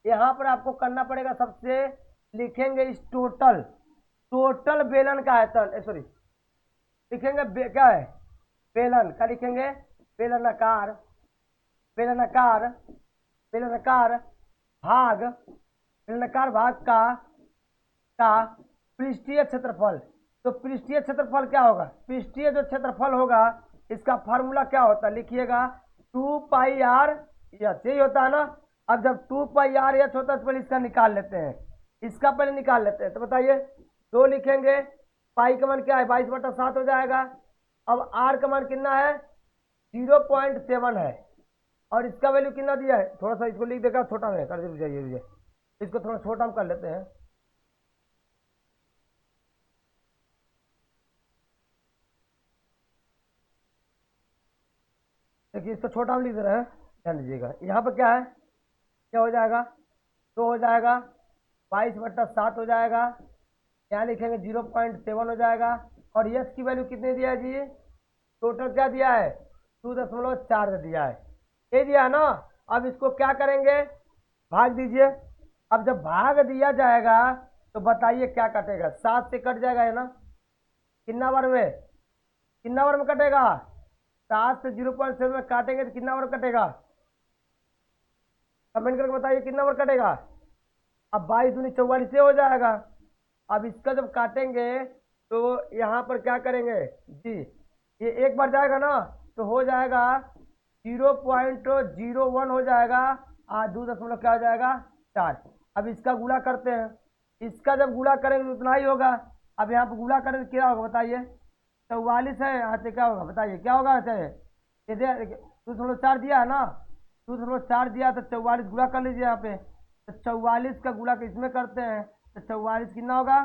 यहाँ पर आपको करना पड़ेगा, सबसे लिखेंगे इस टोटल, टोटल बेलन का आयतन, सॉरी लिखेंगे क्या है, बेलन का लिखेंगे, बेलनाकार, बेलनाकार, बेलनाकार भाग, बेलनाकार भाग का पृष्ठीय क्षेत्रफल। तो पृष्ठीय क्षेत्रफल क्या होगा, पृष्ठीय जो क्षेत्रफल होगा इसका फार्मूला क्या होता है, लिखिएगा 2πr एच, यही होता है ना। अब जब 2πr एच होता है तो पहले इसका निकाल लेते हैं, इसका पहले निकाल लेते हैं। तो बताइए, 2 लिखेंगे, पाई का मान क्या है 22/7 हो जाएगा। अब आर का मान कितना है 0.7 है, और इसका वैल्यू कितना दिया है, थोड़ा सा इसको लिख देगा छोटा में कर दीजिए, इसको थोड़ा छोटा हम कर लेते हैं। देखिए इसको छोटा हम लिख दे रहे हैं, ध्यान दीजिएगा। यहाँ पर क्या है, क्या हो जाएगा, 2 हो जाएगा, 22/7 हो जाएगा, यहाँ लिखेंगे 0.7 हो जाएगा। और यस की वैल्यू कितने दिया है जी, टोटल क्या दिया है, 2.4 दिया है, ये दिया है ना। अब इसको क्या करेंगे, भाग दीजिए। अब जब भाग दिया जाएगा तो बताइए क्या कटेगा, 7 से कट जाएगा है ना, कितना बार में, कितना बार में कटेगा, 7 से 0.7 में काटेंगे तो कितना बार कटेगा, कमेंट करके बताइए कितना बार कटेगा। अब 22 दूनी 44 से हो जाएगा। अब इसका जब काटेंगे तो यहाँ पर क्या करेंगे जी, ये एक बार जाएगा ना तो हो जाएगा 0.01 हो जाएगा, 2 दशमलव क्या हो जाएगा 4। अब इसका गुणा करते हैं, इसका जब गुणा करेंगे तो उतना ही होगा। अब यहाँ पर गुणा करेंगे तो क्या होगा बताइए, 44 है, यहाँ से क्या होगा बताइए, क्या होगा, चाहे ये 2.4 दिया है ना, 2.4 दिया तो 44 गुणा कर लीजिए यहाँ पे। तो 44 का गुणा इसमें करते हैं तो 44 कितना होगा,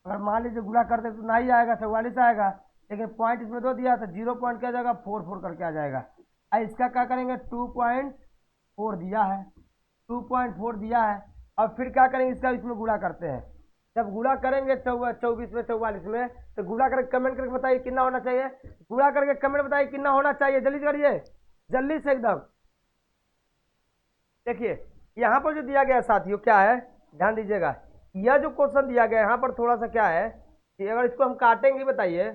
अगर मान लीजिए गुणा करते तो नहीं आएगा, 44 आएगा, लेकिन पॉइंट इसमें 2 दिया तो 0 पॉइंट क्या जाएगा 44 करके आ जाएगा। अब इसका क्या करेंगे, 2.4 दिया है, 2.4 दिया है। अब फिर क्या करेंगे, इसका इसमें गुणा करते हैं। जब गुणा करेंगे 24 में 44 में तो गुणा करके कमेंट करके बताइए कितना होना चाहिए, गुणा करके कमेंट बताइए कितना होना चाहिए, जल्दी करिए, जल्दी से एकदम। देखिए यहाँ पर जो दिया गया साथियों क्या है, ध्यान दीजिएगा, यह जो क्वेश्चन दिया गया यहाँ पर थोड़ा सा क्या है कि अगर इसको हम काटेंगे बताइए,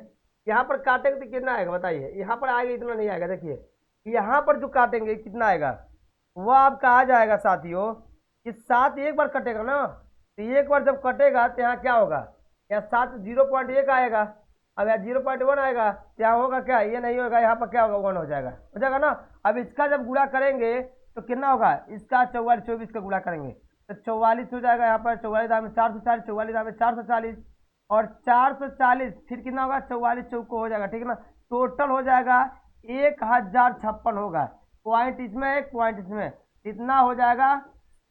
यहाँ पर काटेंगे तो कितना आएगा बताइए, यहाँ पर आएगा इतना नहीं आएगा। देखिए यहाँ पर जो काटेंगे कितना आएगा, वह आपका आ जाएगा साथियों कि 7 एक बार कटेगा ना, तो एक बार जब कटेगा तो यहाँ क्या होगा, यहाँ 7 0.1 आएगा। अब यहाँ 0.1 आएगा तो यहाँ होगा क्या, ये नहीं होगा, यहाँ पर क्या होगा 1 हो जाएगा ना। अब इसका जब गुणा करेंगे तो कितना होगा, इसका 44 24 का गुणा करेंगे तो 44 हो जाएगा, यहाँ पर 44 दाम में 440, 44 दाम में 440 और 440 फिर कितना होगा 44 चौको हो जाएगा, ठीक है ना। टोटल हो जाएगा 1056 होगा, पॉइंट इसमें एक पॉइंट इसमें, इतना हो जाएगा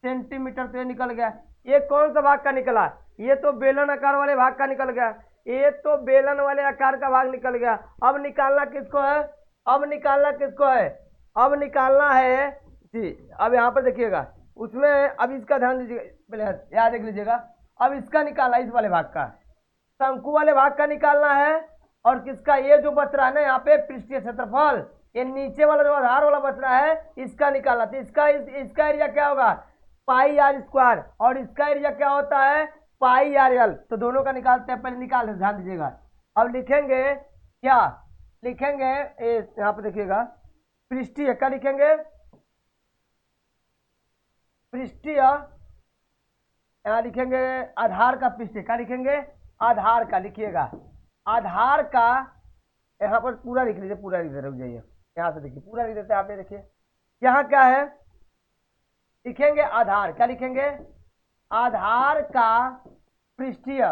सेंटीमीटर। तो ये निकल गया, ये कौन सा भाग का निकला, ये तो बेलन आकार वाले भाग का निकल गया, ये तो बेलन वाले आकार का भाग निकल गया। अब निकालना किसको है, अब निकालना किसको है, अब निकालना है जी। अब यहाँ पर देखिएगा उसमें, अब इसका ध्यान दीजिएगा, पहले याद देख लीजिएगा। अब इसका निकालना, इस वाले भाग का, शंकु वाले भाग का निकालना है। और किसका, ये जो बच रहा है ना यहाँ पे पृष्ठीय क्षेत्रफल, ये नीचे वाला जो आधार वाला बच रहा है इसका निकालना। तो इसका एरिया क्या होगा, पाई आर स्क्वायर, और इसका एरिया क्या होता है पाई आर एल। तो दोनों का निकालते हैं, पहले निकाल ध्यान दीजिएगा। अब लिखेंगे क्या, लिखेंगे यहाँ पे देखिएगा पृष्ठीय, क्या लिखेंगे पृष्ठीय, यहाँ लिखेंगे आधार का पृष्ठीय, क्या लिखेंगे आधार का, लिखिएगा आधार का, यहाँ पर पूरा लिख लीजिए, पूरा लिख दे, रुक जाइए यहाँ से देखिए पूरा लिख देते हैं। आप ये देखिए यहाँ क्या है, लिखेंगे आधार, क्या लिखेंगे आधार का पृष्ठीय,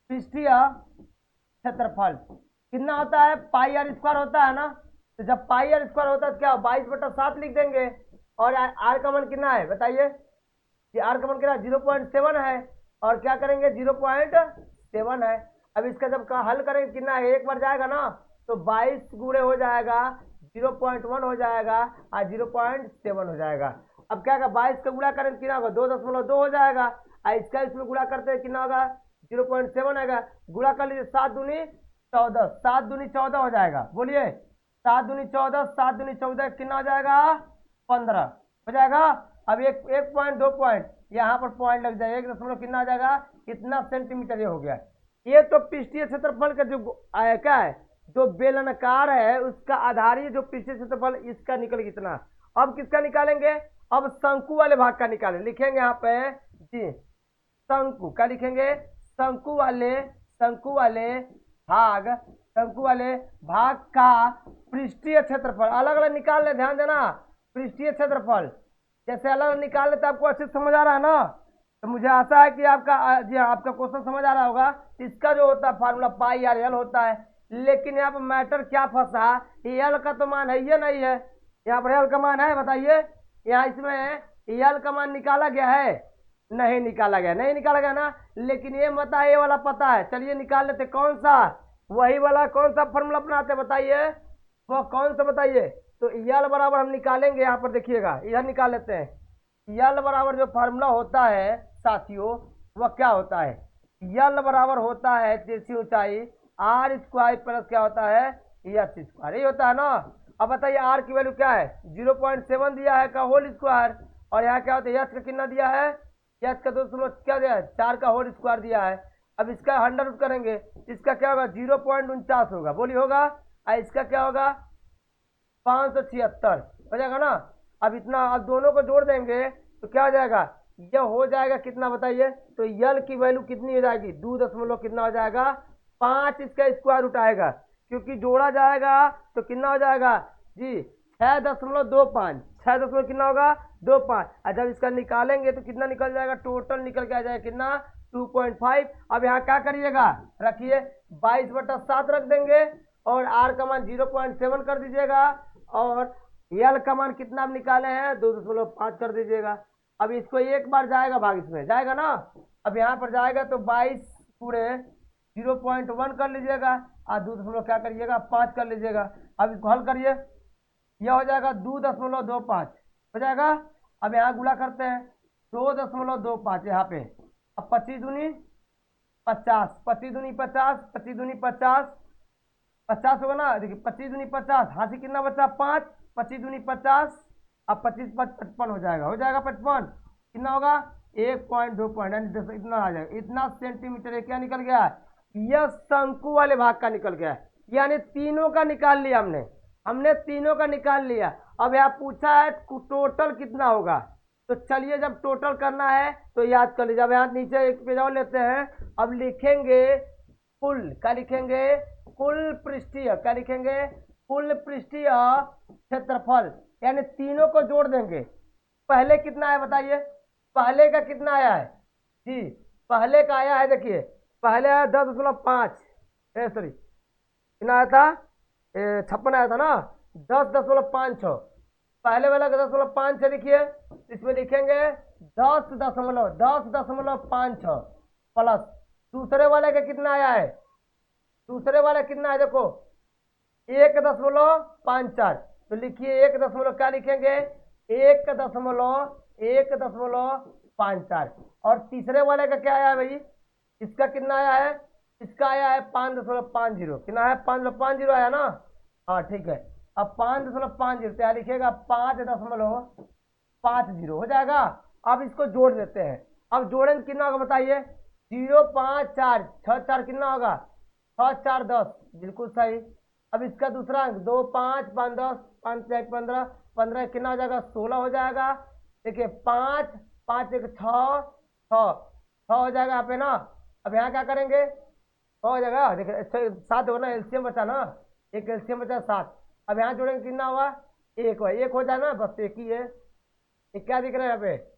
पृष्ठीय क्षेत्रफल कितना होता है, पाई आर स्क्वायर होता है ना। तो जब पाई आर स्क्वायर होता है तो क्या 22/7 लिख देंगे। और आर का मान कितना है बताइए, कि आर का मान कितना 0.7 है, और क्या करेंगे 0.7 है। अब इसका जब हल करेंगे कितना है, एक बार जाएगा ना तो 22 गुणे हो जाएगा 0.1 हो जाएगा और 0.7 हो जाएगा। अब क्या 22 का गुणा करेंगे कितना होगा 2.2 हो जाएगा, और इसका इसमें गुणा करते हैं कितना होगा 0.7 आएगा। गुणा कर लीजिए, 7 दूनी 14, 7 दूनी 14 हो जाएगा, बोलिए 7 दूनी 14, 7 दूनी 14 कितना हो जाएगा 15 हो जाएगा। अब एक पॉइंट 2 पॉइंट यहाँ पर पॉइंट लग जाएगा, 1 दशमलव कितना आ जाएगा, कितना सेंटीमीटर ये हो गया। ये तो पृष्ठीय क्षेत्रफल का जो क्या है, जो बेलनाकार है उसका आधारीय जो पृष्ठीय क्षेत्रफल इसका निकल कितना। अब किसका निकालेंगे, अब शंकु वाले भाग का निकालें, लिखेंगे यहाँ पे जी शंकु, क्या लिखेंगे शंकु वाले, शंकु वाले भाग, शंकु वाले भाग का पृष्ठीय क्षेत्रफल अलग अलग निकाल ले, ध्यान देना पृष्ठीय क्षेत्रफल जैसे अलग अलग निकाल ले तो आपको अच्छे से समझ आ रहा है ना। तो मुझे आशा है कि आपका जी हाँ आपका क्वेश्चन समझ आ रहा होगा। इसका जो होता है फार्मूला पाई आर एल होता है, लेकिन यहाँ पर मैटर क्या फंसा, एल का तो मान है ये नहीं है, यहाँ पर एल का मान है बताइए, यहाँ इसमें एल का मान निकाला गया है, नहीं निकाला गया, नहीं निकाला गया ना। लेकिन ये मता ये वाला पता है, चलिए निकाल लेते कौन सा, वही वाला कौन सा फॉर्मूला अपनाते बताइए, वो कौन सा बताइए। तो यल बराबर हम निकालेंगे, यहाँ पर देखिएगा, यह निकाल लेते हैं। यल बराबर जो फार्मूला होता है साथियों, वह क्या होता है, यल बराबर होता है तिरछी ऊंचाई आर स्क्वायर प्लस क्या होता है, एच स्क्वायर, यही होता है ना। अब बताइए आर की वैल्यू क्या है, 0.7 दिया है का होल स्क्वायर, और यहाँ क्या होता है एच का कितना दिया है, एच का 2 क्या दिया है, 4 का होल स्क्वायर दिया है। अब इसका 100 करेंगे, इसका क्या होगा 0.49 होगा, बोली होगा, और इसका क्या होगा 576 हो जाएगा ना। अब इतना, अब दोनों को जोड़ देंगे तो क्या हो जाएगा, यह हो जाएगा कितना बताइए, तो यल की वैल्यू कितनी हो जाएगी, 2 कितना हो जाएगा 5, इसका स्क्वायर रूट आएगा, क्योंकि जोड़ा जाएगा तो कितना हो जाएगा जी 6.25, 6 कितना होगा 25, और जब इसका निकालेंगे तो कितना निकल जाएगा, टोटल निकल के आ जाएगा कितना 2.5। अब यहाँ क्या करिएगा, रखिए 22/7 रख देंगे, और आर का मान 0.7 कर दीजिएगा, और यल का मान कितना आप निकाले हैं 2.5 कर दीजिएगा। अब इसको एक बार जाएगा भाग, इसमें जाएगा ना, अब यहाँ पर जाएगा तो 22 पूरे 0.1 कर लीजिएगा, और 2 क्या करिएगा 5 कर लीजिएगा। अब इसको हल करिए, यह हो जाएगा 2.25 हो जाएगा। अब यहाँ गुणा करते हैं 2.25 यहाँ पे, अब 25 दूनी 50, 25 दूनी 50, 25 दूनी 50, 50 होगा ना, देखिए 25 दूनी 50, हाथी कितना बचा 5, 25 दूनी 50, अब 25 55 हो जाएगा, 55 कितना होगा 1.2 इतना आ जाएगा, इतना सेंटीमीटर क्या निकल गया, यह शंकु वाले भाग का निकल गया, यानी तीनों का निकाल लिया हमने तीनों का निकाल लिया। अब यहाँ पूछा है टोटल कितना होगा, तो चलिए जब टोटल करना है तो याद कर लीजिए। अब यहाँ नीचे एक पेज और लेते हैं, अब लिखेंगे कुल, क्या लिखेंगे कुल पृष्ठीय, क्या लिखेंगे कुल पृष्ठीय क्षेत्रफल, यानी तीनों को जोड़ देंगे। पहले कितना है बताइए, पहले का कितना आया है जी, पहले का आया है देखिए, पहले आया 10.5, सॉरी कितना आया था 56 आया था ना, 10.56, पहले वाला का 10.5 लिखिए, इसमें लिखेंगे 10.56 प्लस दूसरे वाले का कितना आया है, दूसरे वाला कितना है देखो 1.54, तो लिखिए 1 क्या लिखेंगे 1.54, और तीसरे वाले का क्या आया है भाई, इसका कितना आया है, इसका आया है 5.50, कितना है 5.50 आया ना, हाँ ठीक है। अब 5.50 क्या लिखिएगा 5.50 हो जाएगा। अब इसको जोड़ देते हैं, अब जोड़ेंगे कितना होगा बताइए, 0 5 4 6 4 कितना होगा 6 4 10, बिल्कुल सही। अब इसका दूसरा अंक 2 5 5 10 5 1 15, 15 कितना हो जाएगा 16 हो जाएगा। देखिए 5 5 1 6 6 हो जाएगा यहाँ पे ना। अब यहाँ क्या करेंगे हो जाएगा, देखिए 7 होगा ना, एलसीएम बचा ना, एक एलसीएम बचा 7। अब यहाँ जोड़ेंगे कितना हुआ 1 हुआ, 1 हो जाए ना, बस एक ही है, एक क्या दिख रहा है यहाँ पे,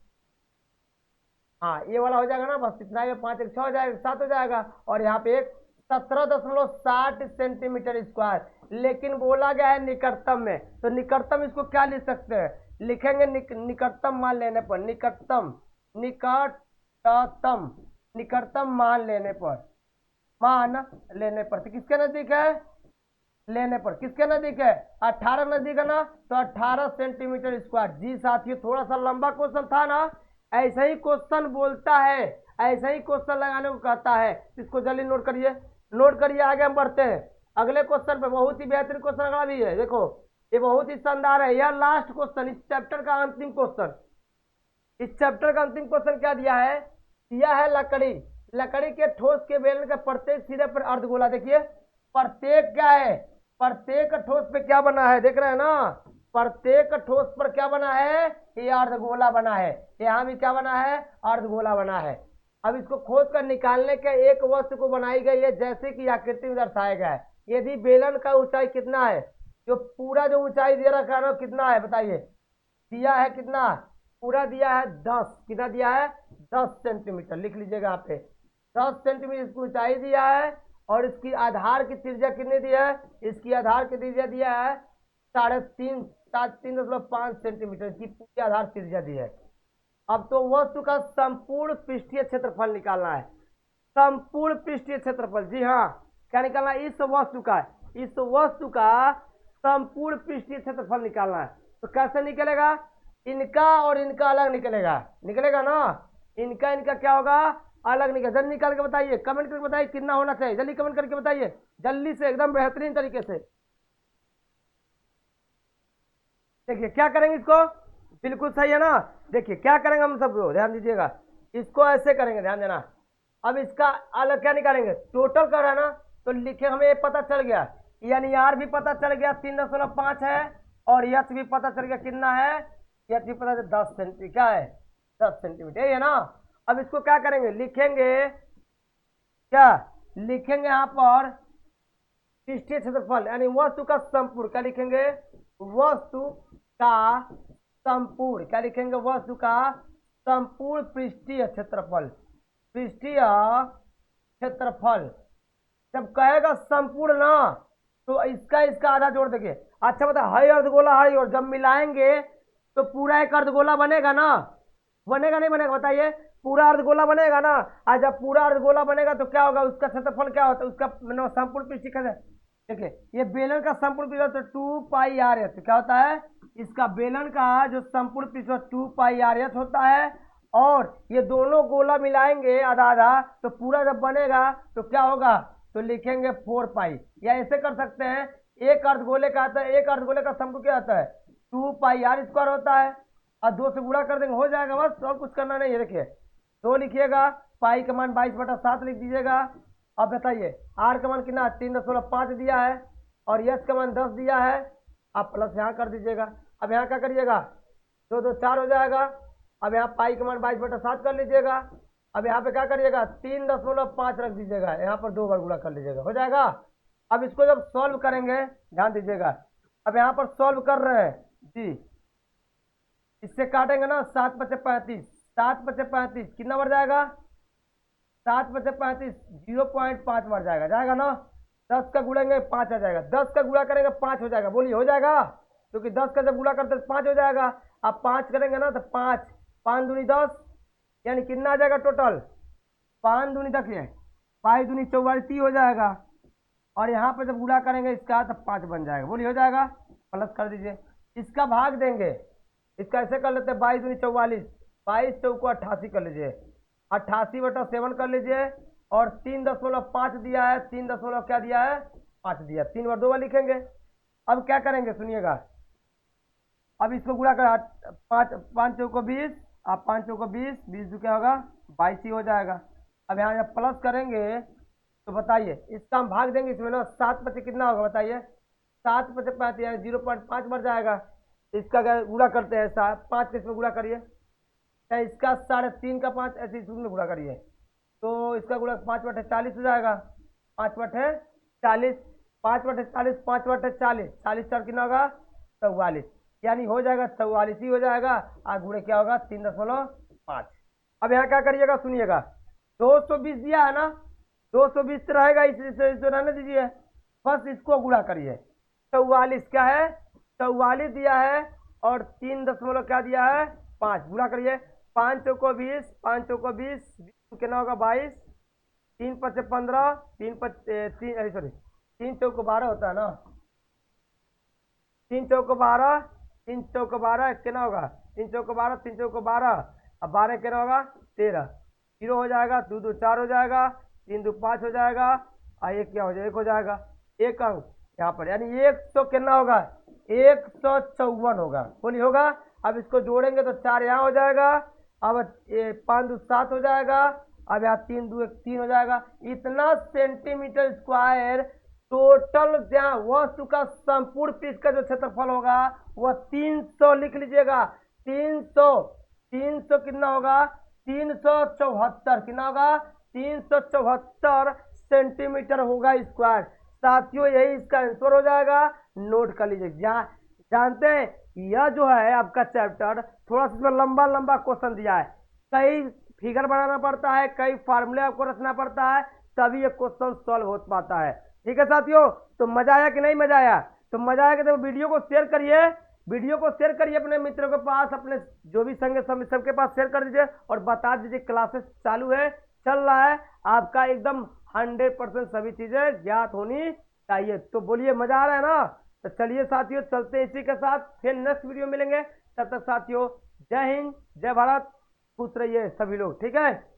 हाँ ये वाला हो जाएगा ना, बस इतना ही, 5 1 6 हो जाएगा, 7 हो जाएगा, और यहाँ पे एक 17.60 सेंटीमीटर स्क्वायर, लेकिन बोला गया है निकटतम में, तो निकटतम इसको क्या लिख सकते हैं, लिखेंगे निकटतम मान लेने पर, निकटतम मान लेने पर, तो किसके नजदीक है लेने पर, किसके नजदीक है 18 नजदीक है ना, तो 18 सेंटीमीटर स्क्वायर। जी साथियों थोड़ा सा लंबा क्वेश्चन था ना, ऐसा ही क्वेश्चन बोलता है, ऐसा ही क्वेश्चन लगाने को कहता है, इसको जल्दी नोट करिए, आगे हम बढ़ते हैं अगले क्वेश्चन पे। बहुत ही बेहतरीन क्वेश्चन अगला भी है, देखो ये बहुत ही शानदार है, यह लास्ट क्वेश्चन इस चैप्टर का अंतिम क्वेश्चन। इस चैप्टर का अंतिम क्वेश्चन क्या दिया है, लकड़ी, लकड़ी के ठोस के बेलन के प्रत्येक सिरे पर अर्धगोला, देखिए प्रत्येक क्या है, प्रत्येक ठोस पे क्या बना है देख रहे हैं ना, प्रत्येक ठोस पर क्या बना है, ये अर्धगोला बना है, यहाँ भी क्या बना है अर्धगोला बना है। अब इसको खोद कर निकालने के एक वस्तु को बनाई गई है जैसे कि आकृति में दर्शाया गया है। यदि बेलन का ऊंचाई कितना है, जो पूरा जो ऊंचाई दे रखा है कितना है बताइए, दिया है कितना, पूरा दिया है 10, कितना दिया है 10 सेंटीमीटर, लिख लीजिएगा यहाँ पे 10 सेंटीमीटर इसकी ऊंचाई दिया है, और इसकी आधार की त्रिज्या कितनी दी है, इसकी आधार की त्रिज्या दिया है 3.5 सेंटीमीटर की पूरी आधार त्रिज्या दी है। अब तो वस्तु का संपूर्ण पृष्ठीय क्षेत्रफल निकालना है, संपूर्ण पृष्ठीय क्षेत्रफल, जी हाँ क्या निकालना है? इस वस्तु का संपूर्ण पृष्ठीय क्षेत्रफल निकालना है। तो कैसे निकलेगा? इनका और इनका अलग निकलेगा ना, इनका क्या होगा? अलग निकल। जल्दी निकाल के बताइए, कमेंट करके बताइए कितना होना चाहिए, जल्दी कमेंट करके बताइए, जल्दी से, एकदम बेहतरीन तरीके से। देखिए क्या करेंगे इसको, बिल्कुल सही है ना। देखिए क्या करेंगे हम सब लोग, ध्यान दीजिएगा, इसको ऐसे करेंगे, ध्यान देना। अब इसका अलग क्या निकालेंगे? टोटल कर है ना, तो लिखे, हमें ये पता चल गया, यानी आर भी पता चल गया 3.5 है, और यच भी पता चल गया कितना है, यच भी पता चल 10 सेंटी, क्या है 10 सेंटीमीटर, ये है ना। अब इसको क्या करेंगे? लिखेंगे क्या? लिखेंगे यहाँ पर पृष्ठीय क्षेत्रफल, यानी वस्तु का संपूर्ण, क्या लिखेंगे? वस्तु का संपूर्ण, क्या लिखेंगे? वस्तु का संपूर्ण पृष्ठीय क्षेत्रफल, पृष्ठीय क्षेत्रफल। जब कहेगा संपूर्ण ना, तो इसका आधा जोड़ देंगे। अच्छा बता, हई अर्धगोला हई, और जब मिलाएंगे तो पूरा एक अर्धगोला बनेगा ना, बनेगा नहीं बनेगा बताइए? पूरा अर्धगोला बनेगा ना। और जब पूरा अर्धगोला बनेगा तो क्या होगा? उसका क्षेत्रफल क्या होता है? उसका संपूर्ण पृष्ठीय, देखिए ये बेलन का संपूर्ण पृष्ठफल तो 2πr/h क्या होता है? इसका बेलन का जो संपूर्ण पृष्ठफल 2πr/h होता है, और ये दोनों गोला मिलाएंगे आधा आधा, तो पूरा जब बनेगा तो क्या होगा? तो लिखेंगे 4π, या ऐसे कर सकते हैं, एक अर्धगोले का आता है, एक अर्धगोले का संपूर्ण क्या आता है? 2πr² होता है, और 2 से गुणा कर देंगे, हो जाएगा बस, और कुछ करना नहीं है। देखिए 2 लिखिएगा, पाई का मान 22/7 लिख दीजिएगा। अब बताइए आर का मान कितना? 3.5 दिया है, और यस का मान 10 दिया है, आप प्लस यहाँ कर दीजिएगा। अब यहाँ क्या करिएगा? 2 2 4 हो जाएगा। अब यहाँ पाई का मान 22/7 कर लीजिएगा। अब यहाँ पे क्या करिएगा? 3.5 रख दीजिएगा, यहाँ पर 2 बार गुणा कर लीजिएगा, हो जाएगा। अब इसको जब सॉल्व करेंगे, ध्यान दीजिएगा, अब यहाँ पर सॉल्व कर रहे हैं जी, इससे काटेंगे ना, 7×5 = 35, 7×35 कितना बढ़ जाएगा? 7×35 0.5 बढ़ जाएगा ना। 10 का गुणेंगे 5 आ जाएगा, 10 का गुणा करेंगे 5 हो जाएगा, बोलिए हो जाएगा? क्योंकि 10 का जब गुणा करते 5 हो जाएगा। अब 5 करेंगे ना, तो 5 5 दूनी 10, यानी कितना आ जाएगा टोटल? 5 दूनी, देखिए 5 दूनी 44 हो जाएगा, और यहाँ पर जब गुणा करेंगे इसका तो 5 बन जाएगा, बोलिए हो जाएगा? प्लस कर दीजिए, इसका भाग देंगे, इसका ऐसे कर लेते हैं, 22 दूनी 44, 22 चौको 88 कर लीजिए, 88/7 कर लीजिए, और 3.5 दिया है, 3 दशमलव क्या दिया है? 5 दिया, 3 बार 2 बार लिखेंगे। अब क्या करेंगे सुनिएगा, अब इसको गुणा कर, 5 चौको 20, आप 5 चौको 20, 20 जो क्या होगा? 22 ही हो जाएगा। अब यहाँ जब प्लस करेंगे तो बताइए, इसका हम भाग देंगे इसमें ना, 7 कितना होगा बताइए? 7×5 यानी 0.5 बढ़ जाएगा। इसका गुणा करते हैं, 5 के इसमें गुणा करिए, इसका 3.5 का 5 ऐसे इसमें गुणा करिए, तो इसका गुणा 5/40 हो जाएगा, 5/40, 5/40, 5/40, 40 4 कितना होगा? 44, यानी हो जाएगा 44 ही हो जाएगा। और गुणे क्या होगा? 3.5। अब यहाँ क्या करिएगा सुनिएगा, 220 दिया है ना, 220 रहेगा, इसे रहने दीजिए, बस इसको गुणा करिए। 44 क्या है? 44 दिया है, और 3 दशमलव क्या दिया है? 5, गुणा करिए, 5 चौको 20, 5 चौको 20, कितना होगा? 22, 3 5 15, 3 चौको 12 होता है ना, 3 चौको 12, 3 चौको 12 कितना होगा? 3 चौको 12, 3 चौको 12, अब 12 कितना होगा? 13, 0 हो जाएगा, 2 2 4 हो जाएगा, 3 2 5 हो जाएगा, और 1 क्या हो जाएगा? 1 हो जाएगा, 1 अंक यहाँ पर, यानी 100 कितना होगा? 154 होगा, बोलिए होगा? अब इसको जोड़ेंगे तो 4 यहाँ हो जाएगा, अब 5 2 7 हो जाएगा, अब यहाँ 3 2 1 3 हो जाएगा। इतना सेंटीमीटर स्क्वायर टोटल वस्तु का संपूर्ण पृष्ठ का जो क्षेत्रफल होगा वह 300, लिख लीजिएगा, 300 कितना होगा? 374, कितना होगा? 374 सेंटीमीटर होगा स्क्वायर। साथियों यही इसका आंसर हो जाएगा, नोट कर लीजिए। जानते हैं यह जो है आपका चैप्टर थोड़ा सा लंबा लंबा क्वेश्चन दिया है, कई फिगर बनाना पड़ता है, कई फार्मूले आपको रखना पड़ता है, तभी ये क्वेश्चन सॉल्व हो पाता है। ठीक है साथियों, तो मजा आया कि नहीं मजा आया? तो मजा आया कि तो वीडियो को शेयर करिए, अपने मित्रों के पास, अपने जो भी संग सबके पास शेयर कर दीजिए, और बता दीजिए क्लासेस चालू है, चल रहा है, आपका एकदम 100% सभी चीजें ज्ञात होनी चाहिए। तो बोलिए मजा आ रहा है ना? तो चलिए साथियों चलते हैं इसी के साथ, फिर नेक्स्ट वीडियो मिलेंगे। तब तक साथियों जय हिंद, जय भारत, खुश रहिए सभी लोग, ठीक है।